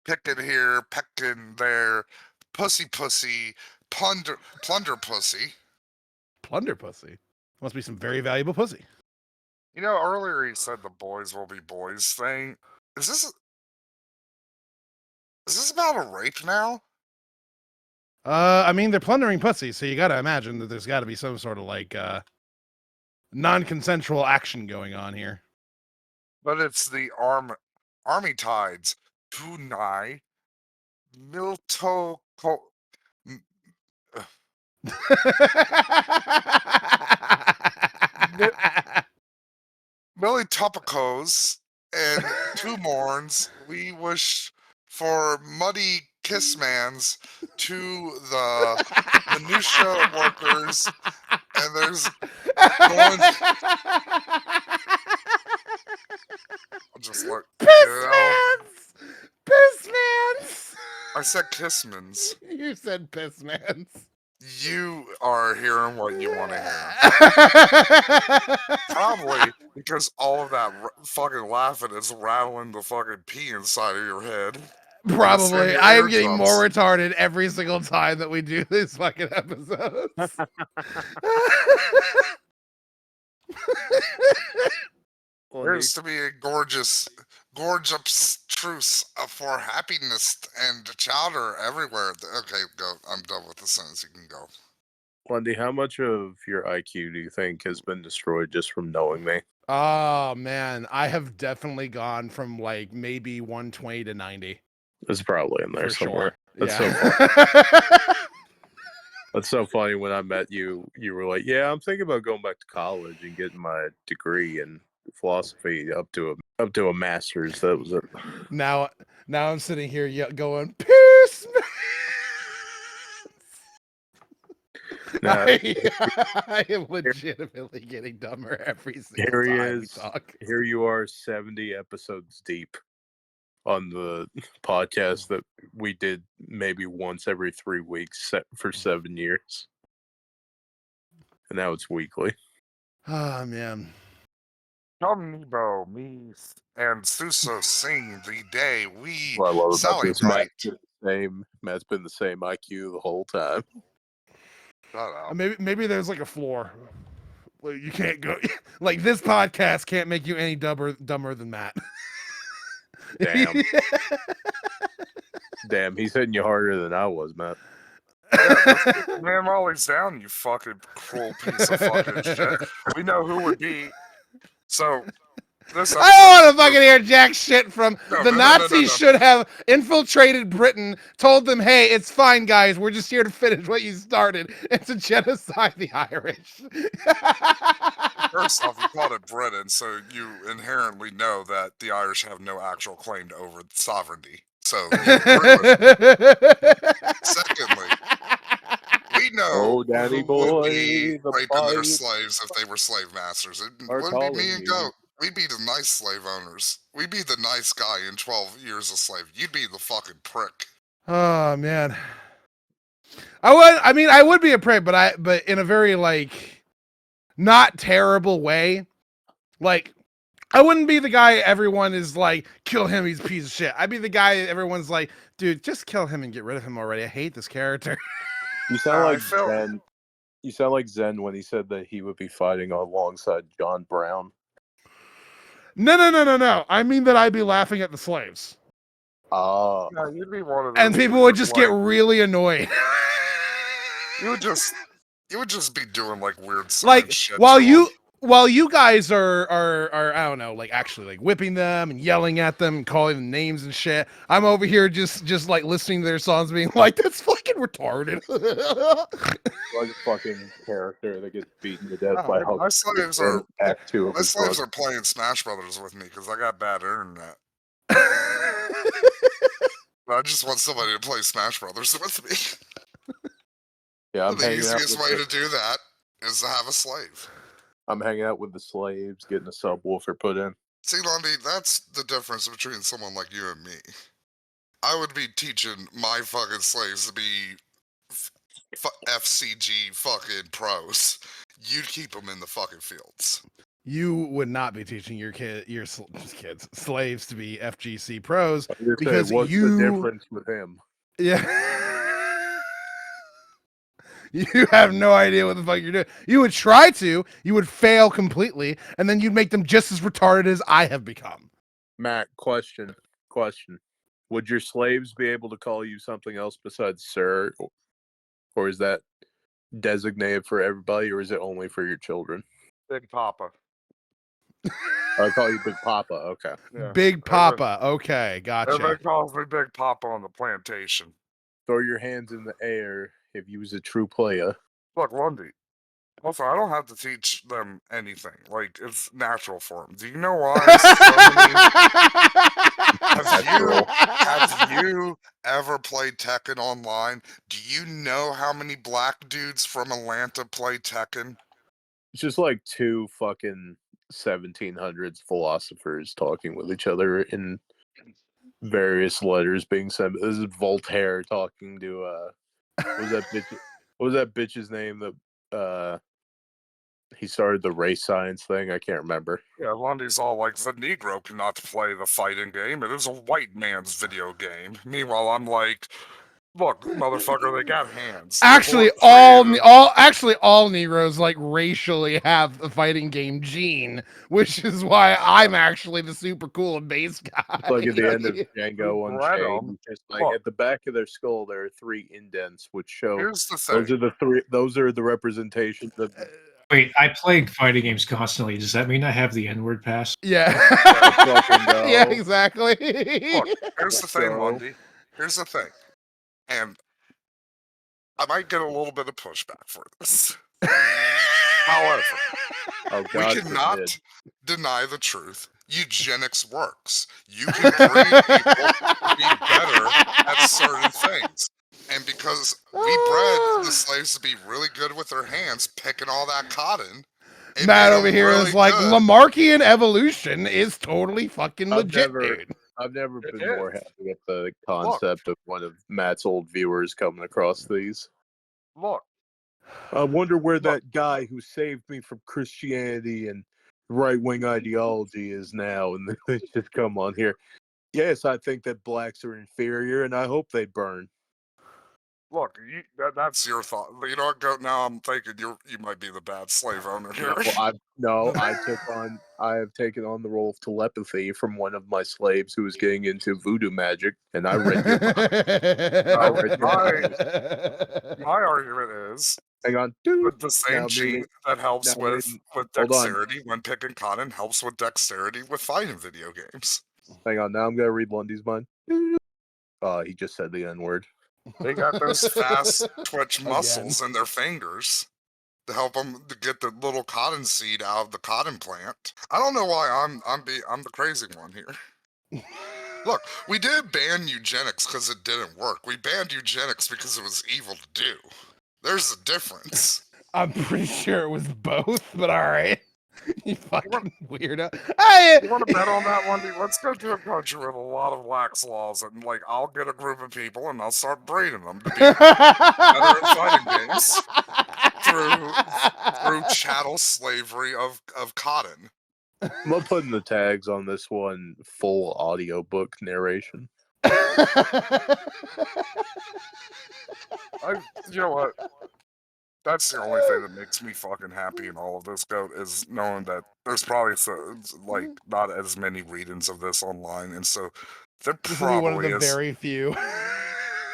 Pickin' here, peckin' there. Pussy pussy. Plunder pussy. Plunder pussy. Must be some very valuable pussy. You know, earlier he said the boys will be boys thing. Is this about a rape now? I mean, they're plundering pussy, so you gotta imagine that there's gotta be some sort of like non-consensual action going on here. But it's the army tides. Tunai. Milto. Millie Topicos and two morns, we wish for muddy kissmans to the minutia workers, and there's going I said Kissmans. You said Pissmans. You are hearing what you want to hear. Probably because all of that fucking laughing is rattling the fucking pee inside of your head. And it's in Probably. your I am getting eardrums. more retarded every single time that we do these fucking episodes. There's to be a gorgeous truce for happiness and chowder everywhere. Okay, go. I'm done with the sentence. You can go. Lundy, how much of your IQ do you think has been destroyed just from knowing me? Oh man, I have definitely gone from like maybe 120 to 90 It's probably in there for somewhere. sure. That's Yeah. so funny. That's so funny. When I met you, you were like, "Yeah, I'm thinking about going back to college and getting my degree in philosophy up to a master's." That was it. now I'm sitting here going, "Peace." Now, I am legitimately getting dumber every single here he time we is. talk. Here you are, 70 episodes deep on the podcast that we did maybe once every 3 weeks for 7 years, and now it's weekly. Oh man. Come Nebo, me, and Suso sing the day we What I love about this, celebrate. Matt's been the same IQ the whole time. Shut up. Maybe there's like a floor. Like, you can't go like this podcast can't make you any dumber than Matt. Damn. Damn, he's hitting you harder than I was, Matt. Yeah, man, Molly's down, you fucking cruel piece of fucking shit. We know who would be. So, this I don't want to fucking hear jack shit from the Nazis. Should have infiltrated Britain, told them, "Hey, it's fine, guys. We're just here to finish what you started, and to genocide the Irish." First off, you called it Britain, so you inherently know that the Irish have no actual claim to over sovereignty. So you agree with me. Secondly, we know Danny who would be boy, the raping their pipe slaves if they were slave masters. It are wouldn't be me calling and you. Goat. We'd be the nice slave owners. We'd be the nice guy in 12 years a slave. You'd be the fucking prick. Oh man, I would be a prick, but in a very like not terrible way. Like, I wouldn't be the guy everyone is like, kill him, he's a piece of shit. I'd be the guy everyone's like, dude, just kill him and get rid of him already. I hate this character. You sound like Zen. You sound like Zen when he said that he would be fighting alongside John Brown. No. I mean that I'd be laughing at the slaves. Oh. Yeah, you'd be one of those And people would just get really annoyed. You would just be doing like weird like shit. while you guys are I don't know, like actually like whipping them and yelling at them and calling them names and shit. I'm over here just like listening to their songs, being like, that's fucking retarded. Like a fucking character that gets beaten to death by my slaves are playing Smash Brothers with me because I got bad internet. I just want somebody to play Smash Brothers with me. Yeah, the easiest way to do that is to have a slave. I'm hanging out with the slaves, getting a subwoofer put in. See, Lundy, that's the difference between someone like you and me. I would be teaching my fucking slaves to be FCG fucking pros. You'd keep them in the fucking fields. You would not be teaching your slaves to be FGC pros because what's the difference with him? Yeah. You have no idea what the fuck you're doing. You would try to, you would fail completely, and then you'd make them just as retarded as I have become. Matt, question. Would your slaves be able to call you something else besides sir? Or is that designated for everybody, or is it only for your children? Big Papa. I call you Big Papa, okay. Yeah. Big Papa, okay, gotcha. Everybody calls me Big Papa on the plantation. Throw your hands in the air if you was a true player. Look, Lundy. Also, I don't have to teach them anything. Like, it's natural for them. Do you know why have you ever played Tekken online? Do you know how many black dudes from Atlanta play Tekken? It's just like two fucking 1700s philosophers talking with each other in various letters being sent. This is Voltaire talking to what was that bitch? What was that bitch's name that he started the race science thing? I can't remember. Yeah, Lundy's all like, the Negro cannot play the fighting game. It is a white man's video game. Meanwhile, I'm like, look, motherfucker, they got hands. People Actually, are creative. all Negroes like racially have the fighting game gene, which is why I'm actually the super cool base guy. It's like at the end of We Django bred Unchained, 'em. just like Look, at the back of their skull, there are 3 indents which show here's the those thing. are the 3. Those are the representations of. Wait, I play fighting games constantly. Does that mean I have the N-word pass? Yeah. Let's fucking go. Yeah, exactly. Look, here's the Let's thing, go. Lundy. Here's the thing. And I might get a little bit of pushback for this. However, Oh, we God cannot forbid. deny the truth. Eugenics works. You can breed people to be better at certain things. And because we bred the slaves to be really good with their hands, picking all that cotton, it Matt made over them here really is like, good. Lamarckian evolution is totally fucking legit, dude. I've never It been more is. happy at the concept of one of Matt's old viewers coming across these. Look, I wonder where Look. that guy who saved me from Christianity and right-wing ideology is now, and they just come on here. Yes, I think that blacks are inferior, and I hope they burn. look, that's your thought. You know what, Goat? Now I'm thinking you might be the bad slave owner here. Well, I have taken on the role of telepathy from one of my slaves who was getting into voodoo magic, and I read your mind. My argument is Hang on. the same Now gene meaning- that helps now with meaning- hold on. dexterity when picking cotton helps with dexterity with fighting video games. Hang on. Now I'm gonna read Lundy's mind. He just said the N-word. They got those fast twitch Again. muscles in their fingers to help them to get the little cotton seed out of the cotton plant. I don't know why I'm the crazy one here. Look, we did ban eugenics because it didn't work. We banned eugenics because it was evil to do. There's a difference. I'm pretty sure it was both, but all right. You fucking weirdo. You want to bet on that one? Let's go to a country with a lot of lax laws, and like I'll get a group of people and I'll start breeding them to be better at fighting games through chattel slavery of cotton. I'm gonna put in the tags on this one full audiobook narration. You know what? That's the only thing that makes me fucking happy in all of this, Goat, is knowing that there's probably not as many readings of this online, and so there This will be one of probably the is. very few.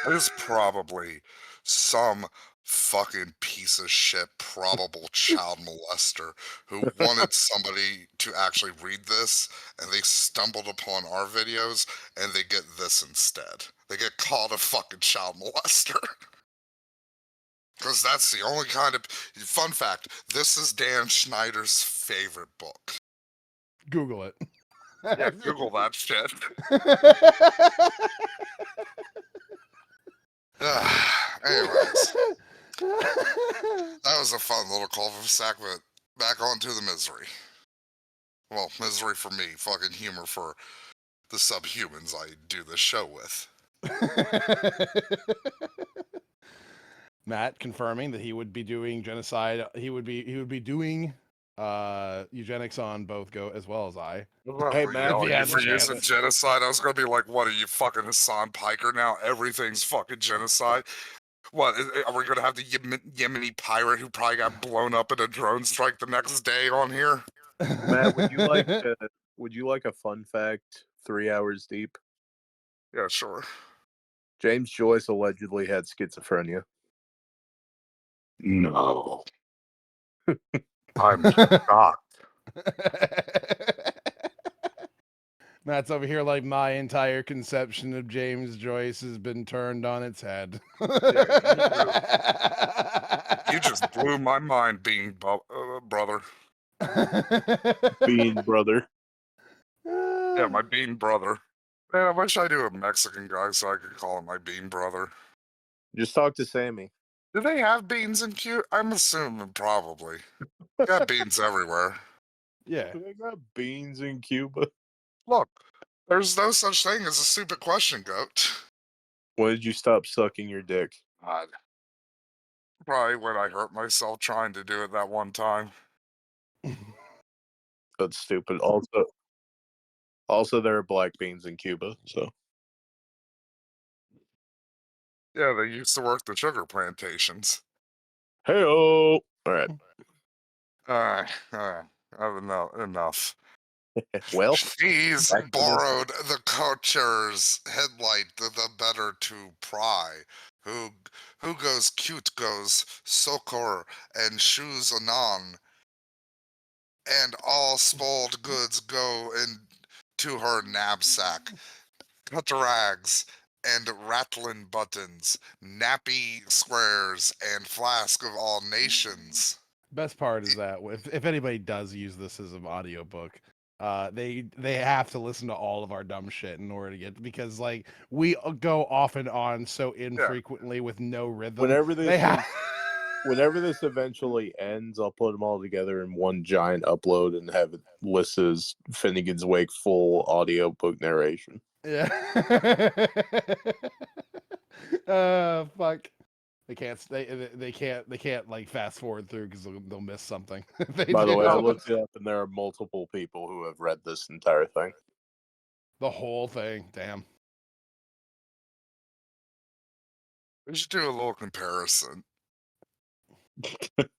There's probably some fucking piece of shit, probable child molester who wanted somebody to actually read this, and they stumbled upon our videos, and they get this instead. They get called a fucking child molester. Because that's the only kind of... Fun fact, this is Dan Schneider's favorite book. Google it. Yeah, Google that shit. Anyways, that was a fun little cul-de-sac, but back onto the misery. Well, misery for me, fucking humor for the subhumans I do this show with. Matt confirming that he would be doing genocide. He would be doing eugenics on both Goat as well as I. Hey, Matt, Yelling if he at has you for a chance. using genocide. I was gonna be like, what are you, fucking Hassan Piker now? Everything's fucking genocide. What, are we gonna have the Yemeni pirate who probably got blown up in a drone strike the next day on here? Matt, would you like a fun fact 3 hours deep? Yeah, sure. James Joyce allegedly had schizophrenia. No. I'm shocked. Matt's over here like my entire conception of James Joyce has been turned on its head. You just blew my mind, Bean brother. Bean brother. Yeah, my Bean brother. Man, I wish I knew a Mexican guy so I could call him my Bean brother. Just talk to Sammy. Do they have beans in Cuba? I'm assuming probably. Got beans everywhere. Yeah. They got beans in Cuba. Look, There's no such thing as a stupid question, Goat. When did you stop sucking your dick? God. Probably when I hurt myself trying to do it that one time. That's stupid. Also, there are black beans in Cuba, so Yeah, they used to work the sugar plantations. hey-oh! All right. I've enough. Well, She's back to this. borrowed the coacher's headlight, the better to pry. Who goes cute goes socor and shoes anon, and all spoiled goods go into her knapsack. Cut rags and rattling buttons, nappy squares, and flask of all nations. Best part is that if anybody does use this as an audiobook, they have to listen to all of our dumb shit in order to get, because like we go off and on so infrequently with no rhythm. Whenever this They have whenever this eventually ends, I'll put them all together in one giant upload and have it listed as Finnegan's Wake full audiobook narration. yeah. Fuck. They can't like fast forward through because they'll miss something. If they By the do. way, I looked it up, and there are multiple people who have read this entire thing. The whole thing. Damn. We should do a little comparison.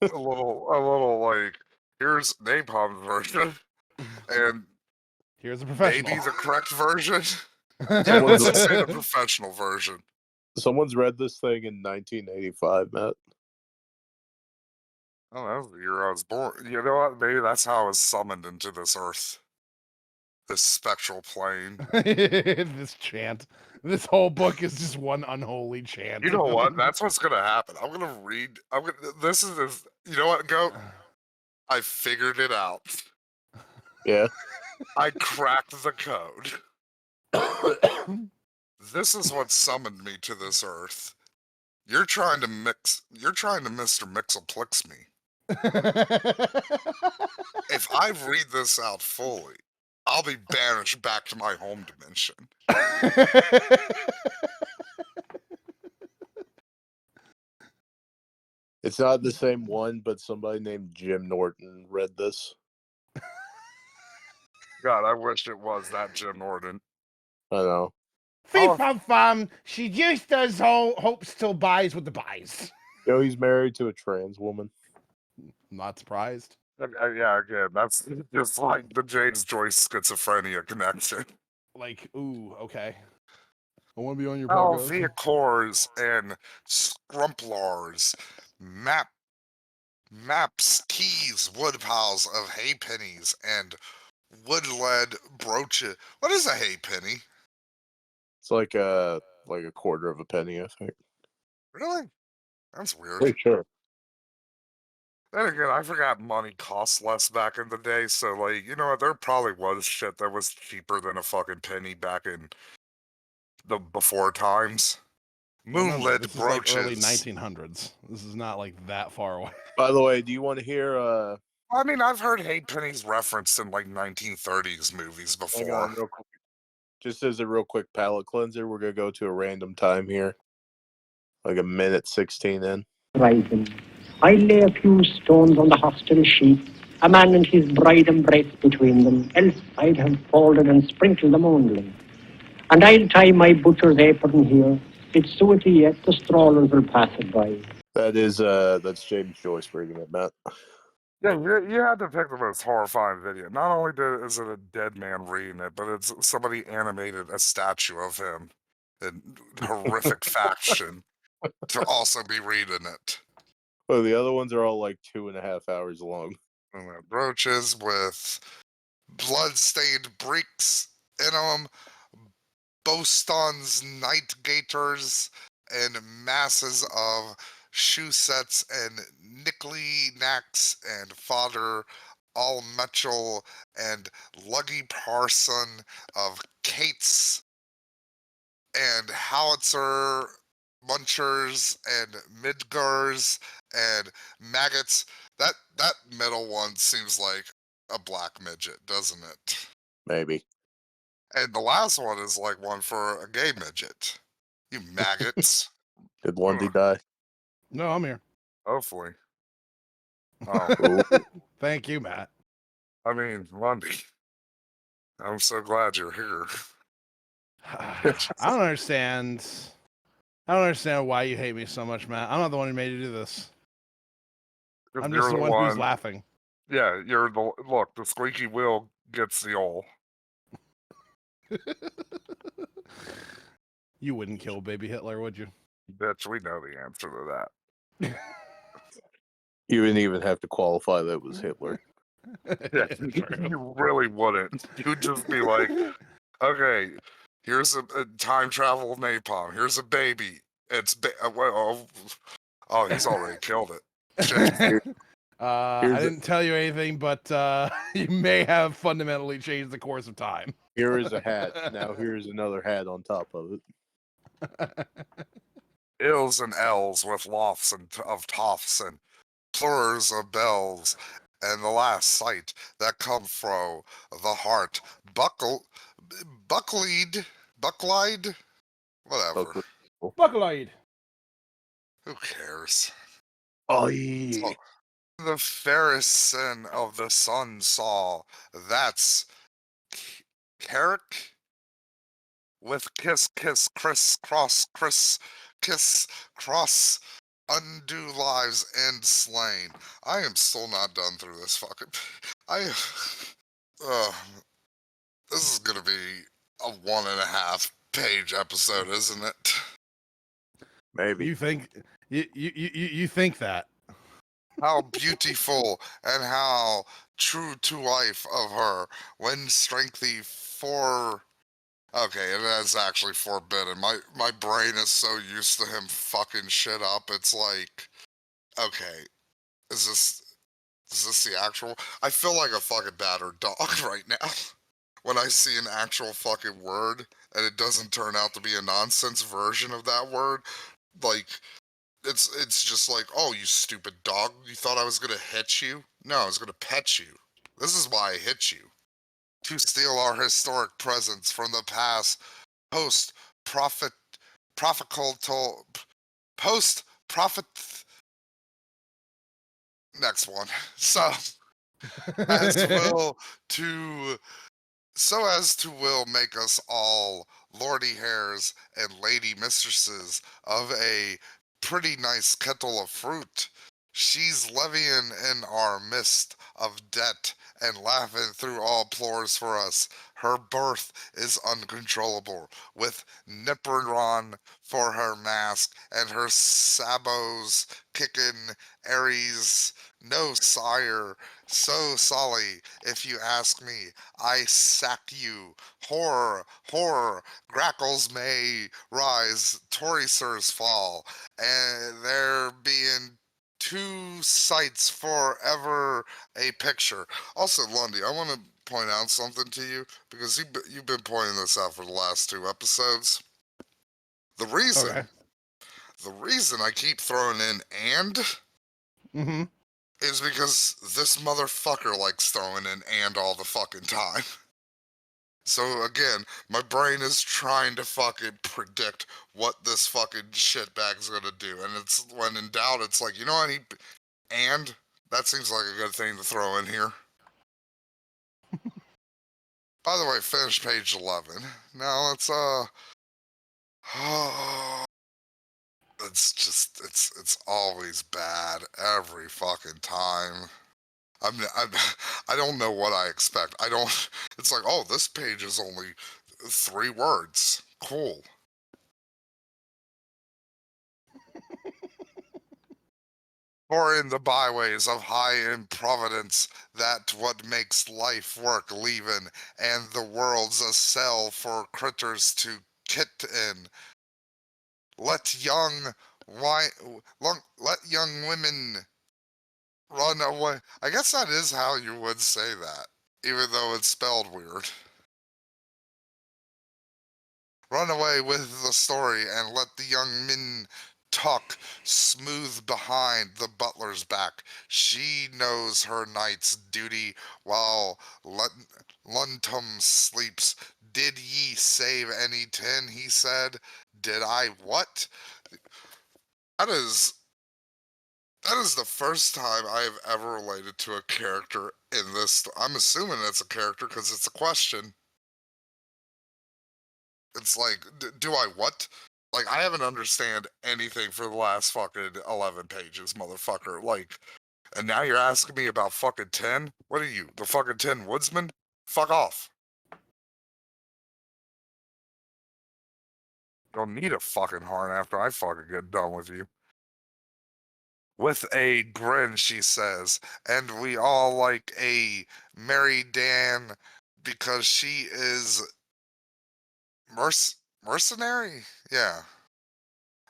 a little like, here's Napalm's version, and Here's a professional. maybe the correct version. Someone's- Let's just say the professional version. Someone's read this thing in 1985, Matt. Oh, that was the year I was born. You know what? Maybe that's how I was summoned into this earth. This spectral plane. This chant. This whole book is just one unholy chant. You know what? That's what's gonna happen. I'm gonna read. This is. You know what, Goat? I figured it out. Yeah. I cracked the code. This is what summoned me to this earth. You're trying to Mr. Mixelplix me. If I read this out fully, I'll be banished back to my home dimension. It's not the same one, but somebody named Jim Norton read this. God, I wish it was that Jim Norton. I know. Fee-fum-fum. She just does hopes till buys with the buys. You know, he's married to a trans woman. Not surprised. Yeah, again, that's just like the James Joyce schizophrenia connection. Like, ooh, okay. I want to be on your Oh, podcast. vehicles and scrumplars, maps, keys, wood piles of hay pennies, and wood lead brooches. What is a hay penny? It's like a quarter of a penny, I think. Really? That's weird. Pretty sure. Then again, I forgot money cost less back in the day, so like, you know what, there probably was shit that was cheaper than a fucking penny back in the before times. Moonlit this brooches. is like early 1900s. This is not like that far away. By the way, do you want to hear I mean, I've heard hay pennies referenced in like 1930s movies hang on before. real quick. Just as a real quick palate cleanser, we're gonna go to a random time here. Like a minute 16 in. Riding. I lay a few stones on the hostile sheet, a man and his bride embraced between them, else I'd have folded and sprinkled them only. And I'll tie my butcher's apron here, it's suety yet the strollers will pass it by. That's James Joyce reading it, Matt. Yeah, you had to pick the most horrifying video. Not only is it a dead man reading it, but it's somebody animated a statue of him in horrific faction to also be reading it. Well, the other ones are all like 2.5 hours long. And the brooches with blood-stained bricks in them, Boston's night gaiters, and masses of shoe sets and nickly knacks and fodder, all Mitchell and Luggy Parson of Kate's and howitzer munchers and midgars and maggots. That middle one seems like a black midget, doesn't it? Maybe. And the last one is like one for a gay midget. You maggots. Did Lundy Ugh. die? No, I'm here. Hopefully. Oh, Ooh. Thank you, Matt. I mean, Lundy. I'm so glad you're here. I don't understand. I don't understand why you hate me so much, Matt. I'm not the one who made you do this. 'Cause I'm you're just the one who's laughing. Yeah, you're the look. The squeaky wheel gets the old. You wouldn't kill baby Hitler, would you? Bitch, we know the answer to that. You didn't even have to qualify that it was Hitler. Yeah, you really wouldn't. You'd just be like, okay, here's a time travel napalm. Here's a baby. It's oh, he's already killed it. Shit. I didn't tell you anything, but you may have fundamentally changed the course of time. Here is a hat. Now here's another hat on top of it. Ills and L's with lofts and of toffs and plurs of bells, and the last sight that come fro the heart buckled, whatever. Buckleid. Who cares? Oh, yeah. The fairest sin of the sun saw. That's Carrick with kiss, kiss, kiss, cross, undo lives and slain. I am still not done through this fucking. Uh, this is gonna be a 1.5 page episode, isn't it? Maybe. You think you think that? How beautiful and how true to life of her when strengthy for. Okay, it is actually forbidden. My brain is so used to him fucking shit up. It's like, okay, is this the actual? I feel like a fucking battered dog right now when I see an actual fucking word and it doesn't turn out to be a nonsense version of that word. Like, it's just like, oh, you stupid dog, you thought I was gonna hit you? No, I was gonna pet you. This is why I hit you. To steal our historic presence from the past, post profit prophetical post prophet. Next one. So as will to so as to will make us all lordy hares and lady mistresses of a pretty nice kettle of fruit. She's levying in our midst of debt and laughing through all plores for us. Her birth is uncontrollable, with Nipperon for her mask and her sabots kicking Aries. No, sire, so Solly, if you ask me, I sack you. Horror, horror, grackles may rise, Tory sirs fall, and there being two sights forever a picture. Also, Lundy, I want to point out something to you because you've been pointing this out for the last 2 episodes. The reason, Okay. the reason I keep throwing in and Mm-hmm. is because this motherfucker likes throwing in and all the fucking time. So again, my brain is trying to fucking predict what this fucking shitbag's gonna do, and it's when in doubt, it's like, you know what? And that seems like a good thing to throw in here. By the way, finish page 11. Now let's it's always bad every fucking time. I don't know what I expect. I don't. It's like, oh, this page is only 3 words. Cool. For in the byways of high improvidence, that what makes life work leavin', and the world's a cell for critters to kit in. Let young let young women run away. I guess that is how you would say that, even though it's spelled weird. Run away with the story and let the young men talk smooth behind the butler's back. She knows her night's duty while Luntum sleeps Did ye save any tin? He said. Did I what? That is the first time I have ever related to a character in this. I'm assuming it's a character because it's a question. It's like, do I what? Like, I haven't understand anything for the last fucking 11 pages, motherfucker. Like, and now you're asking me about fucking 10? What are you, the fucking 10 woodsman? Fuck off. You'll need a fucking horn after I fucking get done with you. With a grin, she says, and we all like a Mary Dan because she is mercenary? Yeah.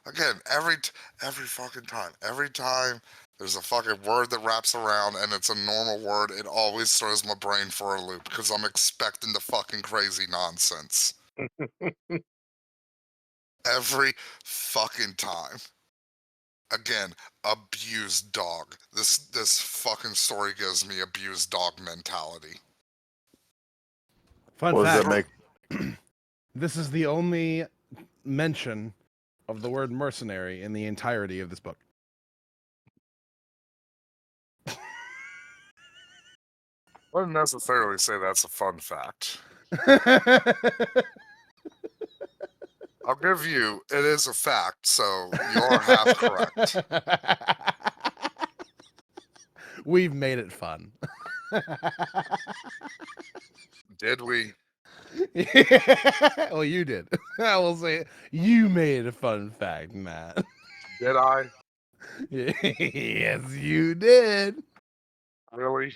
Again, every fucking time, every time there's a fucking word that wraps around and it's a normal word, it always throws my brain for a loop because I'm expecting the fucking crazy nonsense. Every fucking time. Again, abused dog. This fucking story gives me abused dog mentality. Fun What does that fact. make? This is the only mention of the word mercenary in the entirety of this book. Wouldn't necessarily say that's a fun fact. I'll give you, it is a fact, so you're half correct. We've made it fun. Did we? Well, you did. I will say you made a fun fact, Matt. Did I? Yes, you did. Really?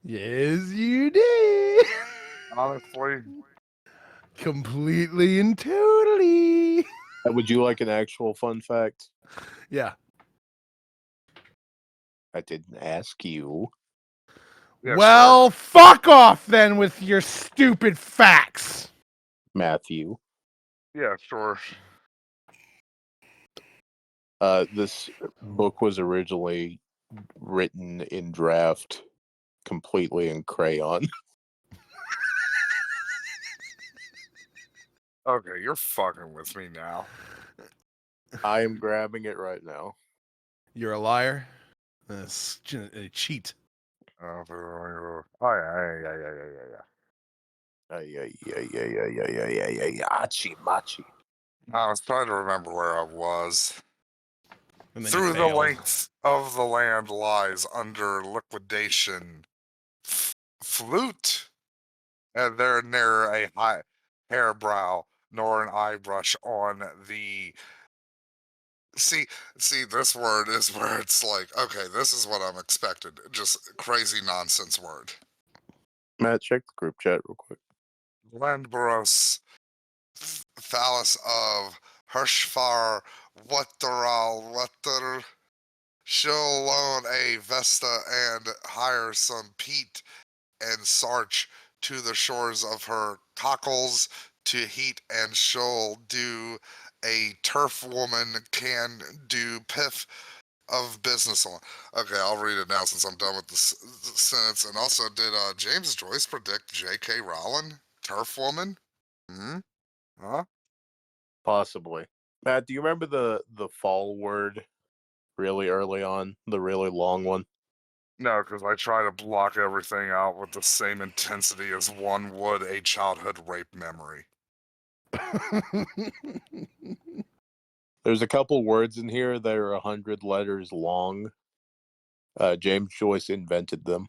Yes, you did. Honestly? Completely and totally. Would you like an actual fun fact? Yeah. I didn't ask you. Yeah, Well, fuck off then with your stupid facts. Matthew. sure. Yeah, sure. This book was originally written in draft completely in crayon. Okay, you're fucking with me now. I am grabbing it right now. You're a liar. A cheat. Oh, yeah. Achi machi. I was trying to remember where I was. And then Through you the failed. length of the land lies under liquidation. Flute, and there ne'er a high hairbrow nor an eyebrush on the. See, this word is where it's like, okay, this is what I'm expected. Just crazy nonsense word. Matt, check the group chat real quick. Landboros, phallus of Hirschfar, Water, she'll loan a Vesta and hire some peat and sarch to the shores of her cockles to heat, and she'll do a turf woman can do piff of business on. Okay, I'll read it now since I'm done with the sentence. And also, did James Joyce predict J.K. Rowling? Turf woman? Hmm? Huh? Possibly. Matt, do you remember the fall word really early on? The really long one? No, because I try to block everything out with the same intensity as one would a childhood rape memory. There's a couple words in here that are 100 letters long. James Joyce invented them.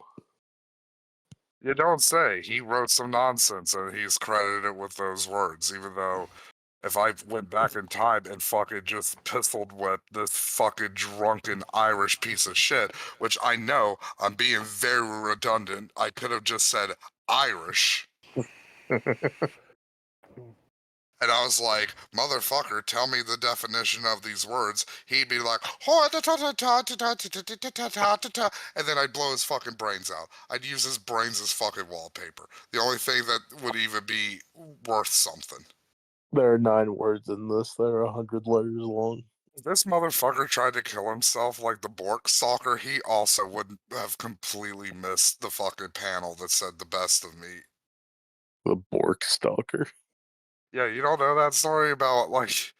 You don't say. He wrote some nonsense and he's credited with those words, even though if I went back in time and fucking just pistoled with this fucking drunken Irish piece of shit, which I know I'm being very redundant, I could have just said Irish. And I was like, motherfucker, tell me the definition of these words. He'd be like, and then I'd blow his fucking brains out. I'd use his brains as fucking wallpaper. The only thing that would even be worth something. There are 9 words in this that are 100 letters long. If this motherfucker tried to kill himself like the Bork Stalker, he also would have completely missed the fucking panel that said the best of me. The Bork Stalker. Yeah, you don't know that story about like.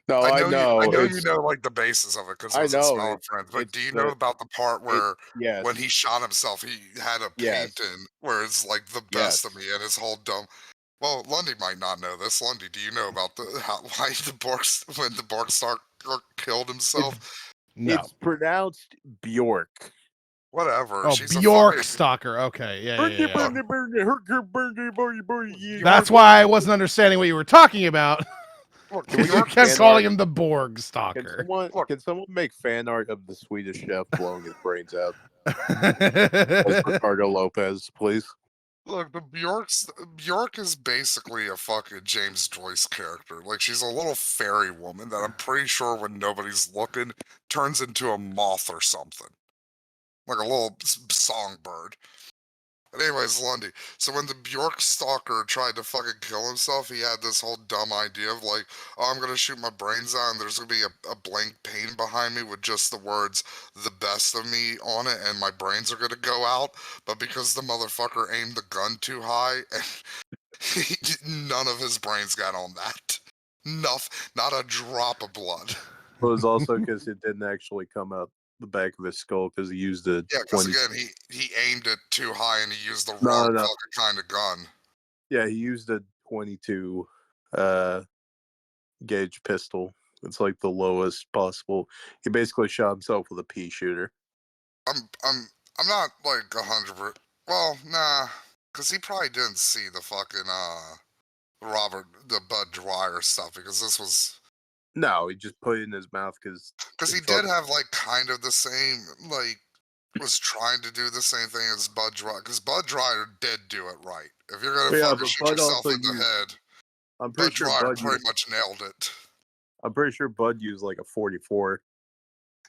No, I I know you. I know. know you know like the basis of it because it I was in know Smiling Friends. But it's do you know the about the part where yes, when he shot himself, he had a yes, painting where it's like the best of yes. me and his whole dumb. Well, Lundy might not know this. Lundy, do you know about why the Borks when the Bork Stalker killed himself? No. It's pronounced Bjork. Whatever. Oh, She's a Bjork fucking. Stalker. Okay, yeah. Bjork, That's why I wasn't understanding what you were talking about. look, Can we You get Bjork kept is fan calling art? him the Borg Can Stalker. someone make fan art of the Swedish chef blowing his brains out as Ricardo Lopez, please? Look, the Bjork is basically a fucking James Joyce character. Like she's a little fairy woman that I'm pretty sure when nobody's looking turns into a moth or something, like a little songbird. But anyways, Lundy. So when the Bjork stalker tried to fucking kill himself, he had this whole dumb idea of like, oh, I'm gonna shoot my brains out, and there's gonna be a blank painting behind me with just the words "the best of me" on it, and my brains are gonna go out. But because the motherfucker aimed the gun too high, none of his brains got on that. Not a drop of blood. It was also because it didn't actually come out the back of his skull because he used a Yeah, because 20. again, he aimed it too high and he used the No, wrong no, no. fucking kind of gun. Yeah, he used a 22 gauge pistol. It's like the lowest possible. He basically shot himself with a pea shooter. I'm not like 100%. Well, nah, because he probably didn't see the fucking the Bud Dwyer stuff because this was No, he just put it in his mouth because he did have like kind of the same like was trying to do the same thing as Bud Dwyer because Bud Dwyer did do it right. If you're gonna Yeah, fucking but shoot Bud yourself also in the used. head, I'm pretty Bud sure Dwyer Bud pretty used. much nailed it. I'm pretty sure Bud used like a 44.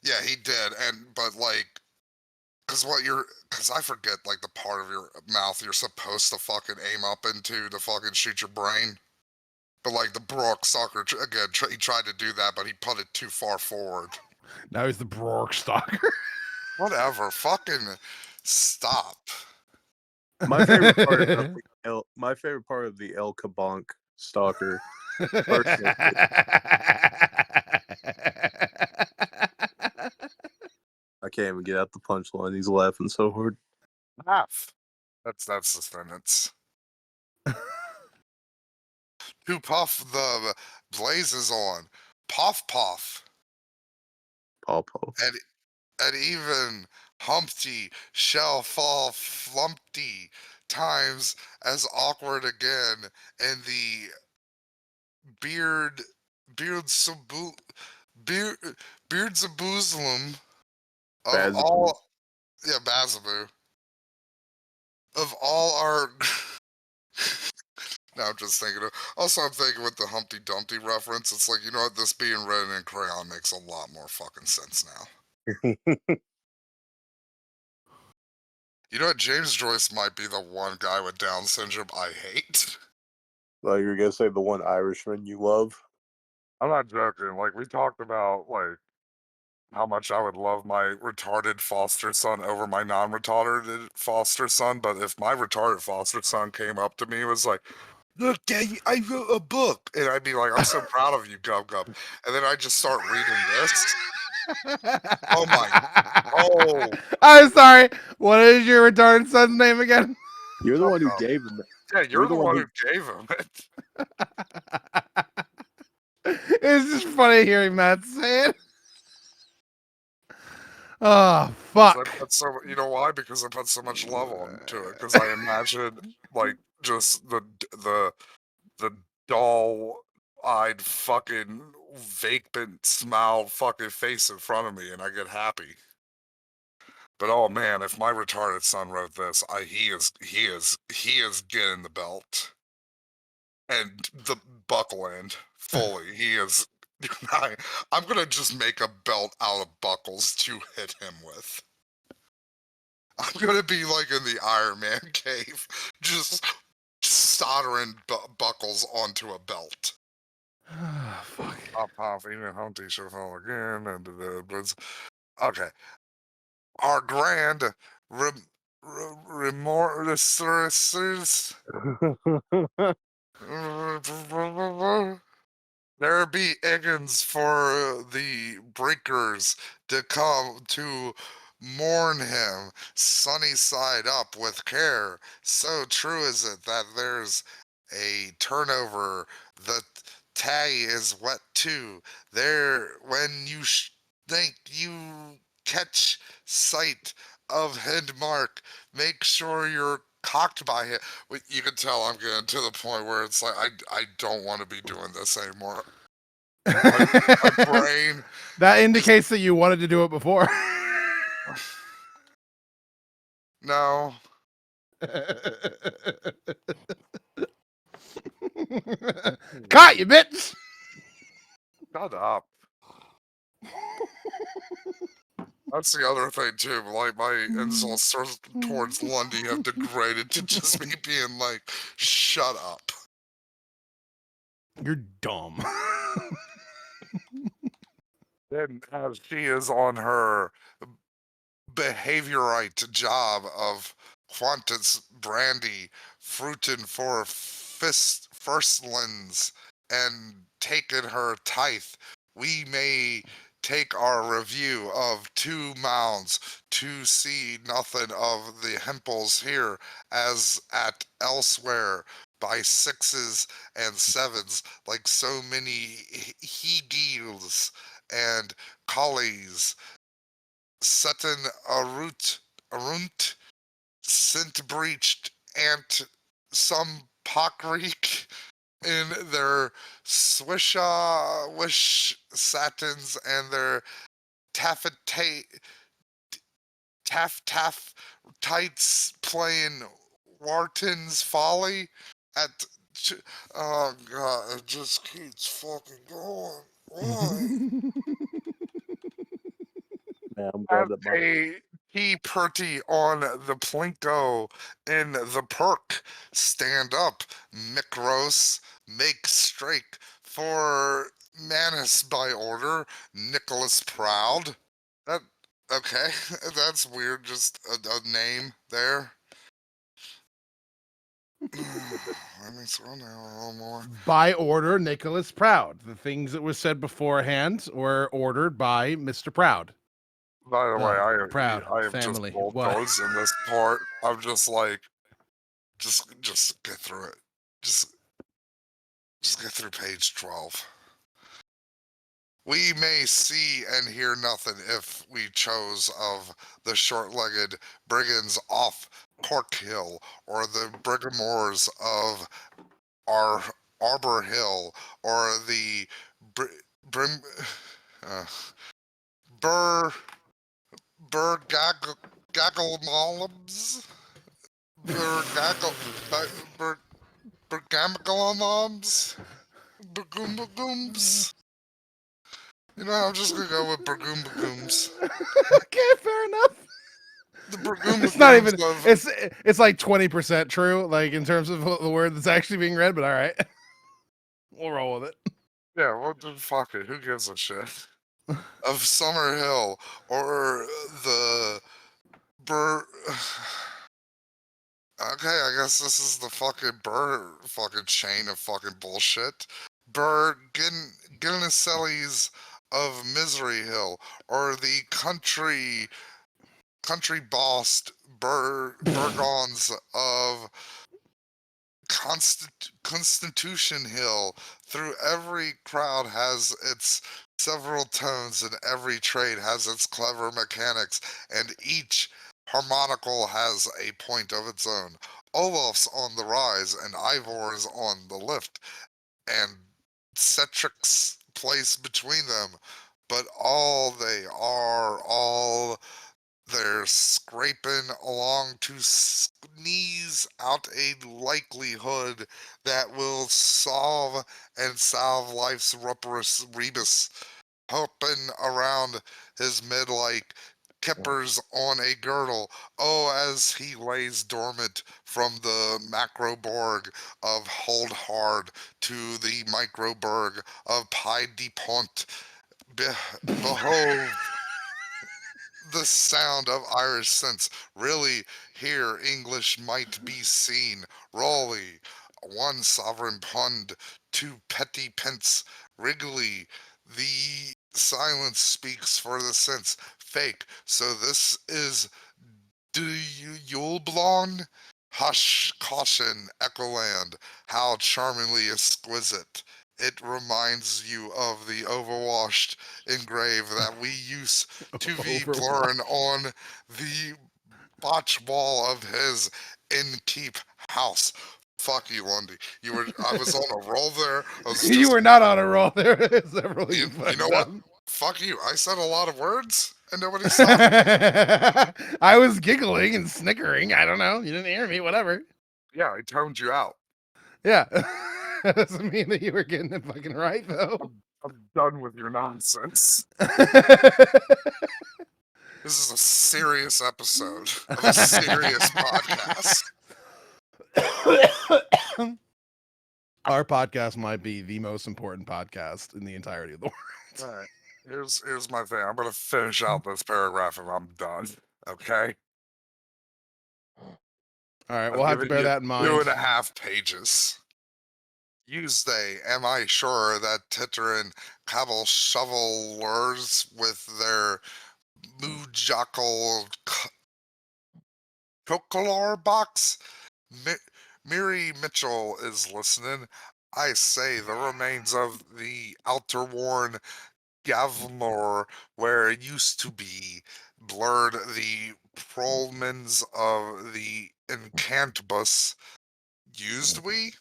Yeah, he did, but like. Because I forget, like, the part of your mouth you're supposed to fucking aim up into to fucking shoot your brain. But, like, the Brock Stalker, again, he tried to do that, but he put it too far forward. Now he's the Borg Stalker. Whatever, fucking stop. My favorite part about my favorite part of the El Kabonk stalker. Personally, I can't even get out the punchline. He's laughing so hard. Half. That's the sentence. To puff the blazes on. Puff puff. Paw Paw. And even Humpty shall fall flumpty times as awkward again, and the beard beard sabu beard beardsaboozlum of Bazaboo. all Bazaboo of all our now I'm just thinking of also I'm thinking with the Humpty Dumpty reference, it's like, you know what, this being written in crayon makes a lot more fucking sense now. You know what? James Joyce might be the one guy with Down syndrome I hate. Well, you're gonna say the one Irishman you love? I'm not joking. Like, we talked about, like, how much I would love my retarded foster son over my non-retarded foster son, but if my retarded foster son came up to me and was like, look, Dad, I wrote a book, and I'd be like, I'm so proud of you, Gub Gub. And then I'd just start reading this. Oh my, oh. I'm sorry. What is your retarded son's name again? You're the Gub one who Gub. gave him. Yeah, you're the one who gave him it. It's just funny hearing Matt say it. Oh, I fuck. put so you know why? Because I put so much love onto it. Because I imagine like just the doll-eyed fucking vacant smile fucking face in front of me, and I get happy. But oh man, if my retarded son wrote this, he is getting the belt and the buckle end fully. He is. I'm gonna just make a belt out of buckles to hit him with. I'm gonna be like in the Iron Man cave, just soldering buckles onto a belt. Fuck. Pop, pop, even Humpty should fall again. Okay. Our grand remorse. There be Eggins for the breakers to come to mourn him, sunny side up with care. So true is it that there's a turnover. The tag is wet too. There, when you think you catch sight of Hindmark, make sure you're cocked by it. You can tell I'm getting to the point where it's like I don't want to be doing this anymore. My brain. That indicates that you wanted to do it before. No. Caught you, bitch. Shut up. That's the other thing too. Like my insults towards Lundy have degraded to just me being like, "Shut up." You're dumb. Then as she is on her behaviorite job of Qantas brandy, fruitin for firstlings, and taking her tithe, we may take our review of 2 mounds to see nothing of the hempels here as at elsewhere by 6s and 7s, like so many he-geels and collies Sutton arunt, scent breached, ant some pockreek in their wish satins and their taff tights playing Wharton's folly at oh god, it just keeps fucking going. Why? Yeah, I'm As glad that my a tea purty on the plinko in the perk. Stand up, Micros, make straight for Manus by order, Nicholas Proud. That okay, that's weird, just a name there. Let me scroll down a little more. By order, Nicholas Proud. The things that were said beforehand were ordered by Mr. Proud. By the way, Proud I have just family. What? bulldozed in this part. I'm just like, just get through it. Just get through page 12. We may see and hear nothing if we chose of the short-legged brigands off Cork Hill, or the brigamores of our Arbor Hill, or the Brim, uh, Bur Gagglemolums, Bergamgalums, Bergoombagooms. You know, I'm just gonna go with Bergoombagooms. Okay, fair enough. The It's not Bergoombagooms even. of It's like 20% true, like in terms of the word that's actually being read. But all right, we'll roll with it. yeah, well, then fuck it. Who gives a shit? Of Summer Hill, or the Bur. Okay, I guess this is the fucking Burr fucking chain of fucking bullshit. Guinnessellys of Misery Hill, or the country bossed Burgons of Constitution Hill. Through every crowd has its several tones, and every trade has its clever mechanics, and each harmonical has a point of its own. Olaf's on the rise, and Ivor's on the lift, and Cetric's place between them. But all they are, all they're scraping along to sneeze out a likelihood that will solve and salve life's rubberous rebus, hopping around his mid like kippers on a girdle. Oh, as he lays dormant from the macroborg of Hold Hard to the microberg of Pied de Pont. Behold the sound of Irish synths. Really, here English might be seen. Rolly, one sovereign pund, two petty pence. Wrigley, the silence speaks for the sense. Fake, so this is do you Yule blonde? Hush, caution, Echoland, how charmingly exquisite. It reminds you of the overwashed engrave that we used to be blurring on the botch wall of his innkeep house. Fuck you, Lundy. I was on a roll there. I was You just were not on a roll there. Several you, you you know fucked what? up. Fuck you. I said a lot of words and nobody stopped. I was giggling and snickering. I don't know. You didn't hear me. Whatever. Yeah, I toned you out. Yeah. That doesn't mean that you were getting it fucking right, though. I'm done with your nonsense. This is a serious episode of a serious podcast. Our podcast might be the most important podcast in the entirety of the world. All right. Here's my thing. I'm gonna finish out this paragraph and I'm done. Okay. All right, I've we'll have to given bear you that in mind. 2.5 pages. Use they, am I sure that Titter and Cabal shovelers with their Mujackal Cocolor box? Miri Mitchell is listening. I say the remains of the outer-worn Gavmore, where it used to be, blurred the prolmens of the incantibus. Used we?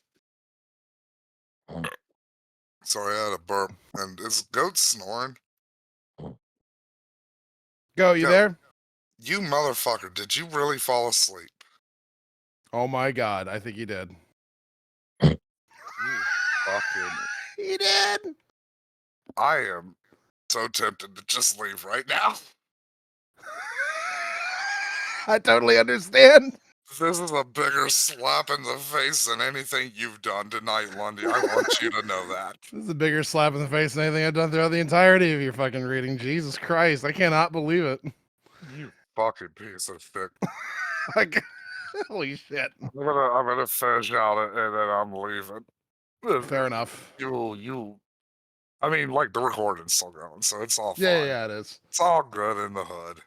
Sorry, I had a burp. And is goat snoring? Go, you Go. there? You motherfucker, did you really fall asleep? Oh my god, I think you did. You fucking... He did. I am so tempted to just leave right now. I totally understand. This is a bigger slap in the face than anything you've done tonight, Lundy. I want you to know that. This is a bigger slap in the face than anything I've done throughout the entirety of your fucking reading. Jesus Christ, I cannot believe it. You fucking piece of shit. Like, holy shit. I'm gonna finish out it and then I'm leaving. Fair enough. I mean, like, the recording's still going, so it's all fine. Yeah, it is. It's all good in the hood.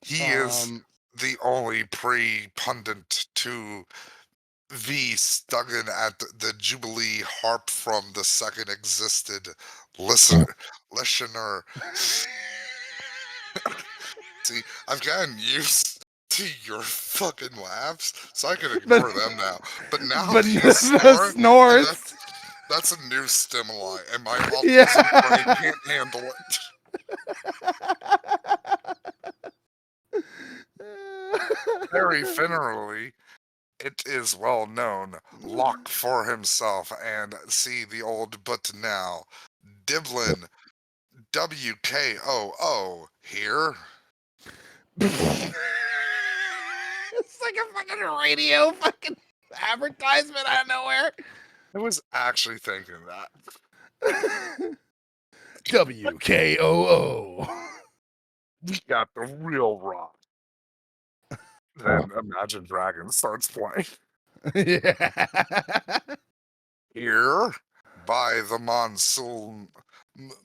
He is the only pre-pundit to V Stuggan at the Jubilee harp from the second existed listener. See, I've gotten used to your fucking laughs, so I can ignore them now. But now but he's snoring, snores. that's a new stimuli, and my autism brain can't handle it. Very finally, it is well known, lock for himself and see the old but now. Diblin, WKOO, here. It's like a fucking radio fucking advertisement out of nowhere. I was actually thinking that. WKOO. We got the real rock. Then Imagine Dragons starts playing. Yeah. Here, by the monsoon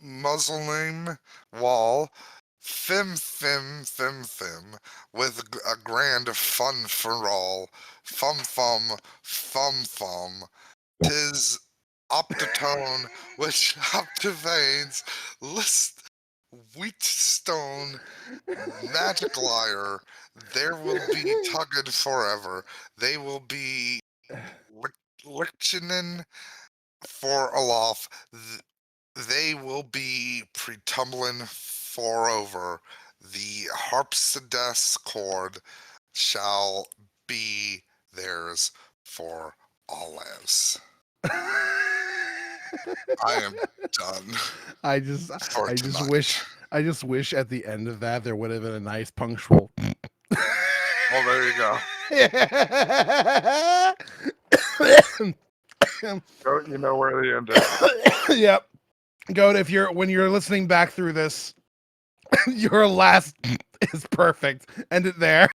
Muslim wall, Fim, with a grand fun for all. Fum, 'tis optotone which optivates list Wheatstone magic liar. There will be tugged forever. They will be lichinin for aloft. They will be pretumblin for over. The harpsichord's chord shall be theirs for always. I am done. I just wish at the end of that there would have been a nice punctual. Oh, there you go. You know where the end is. Yep. Go to, when you're listening back through this, Your last is perfect. End it there.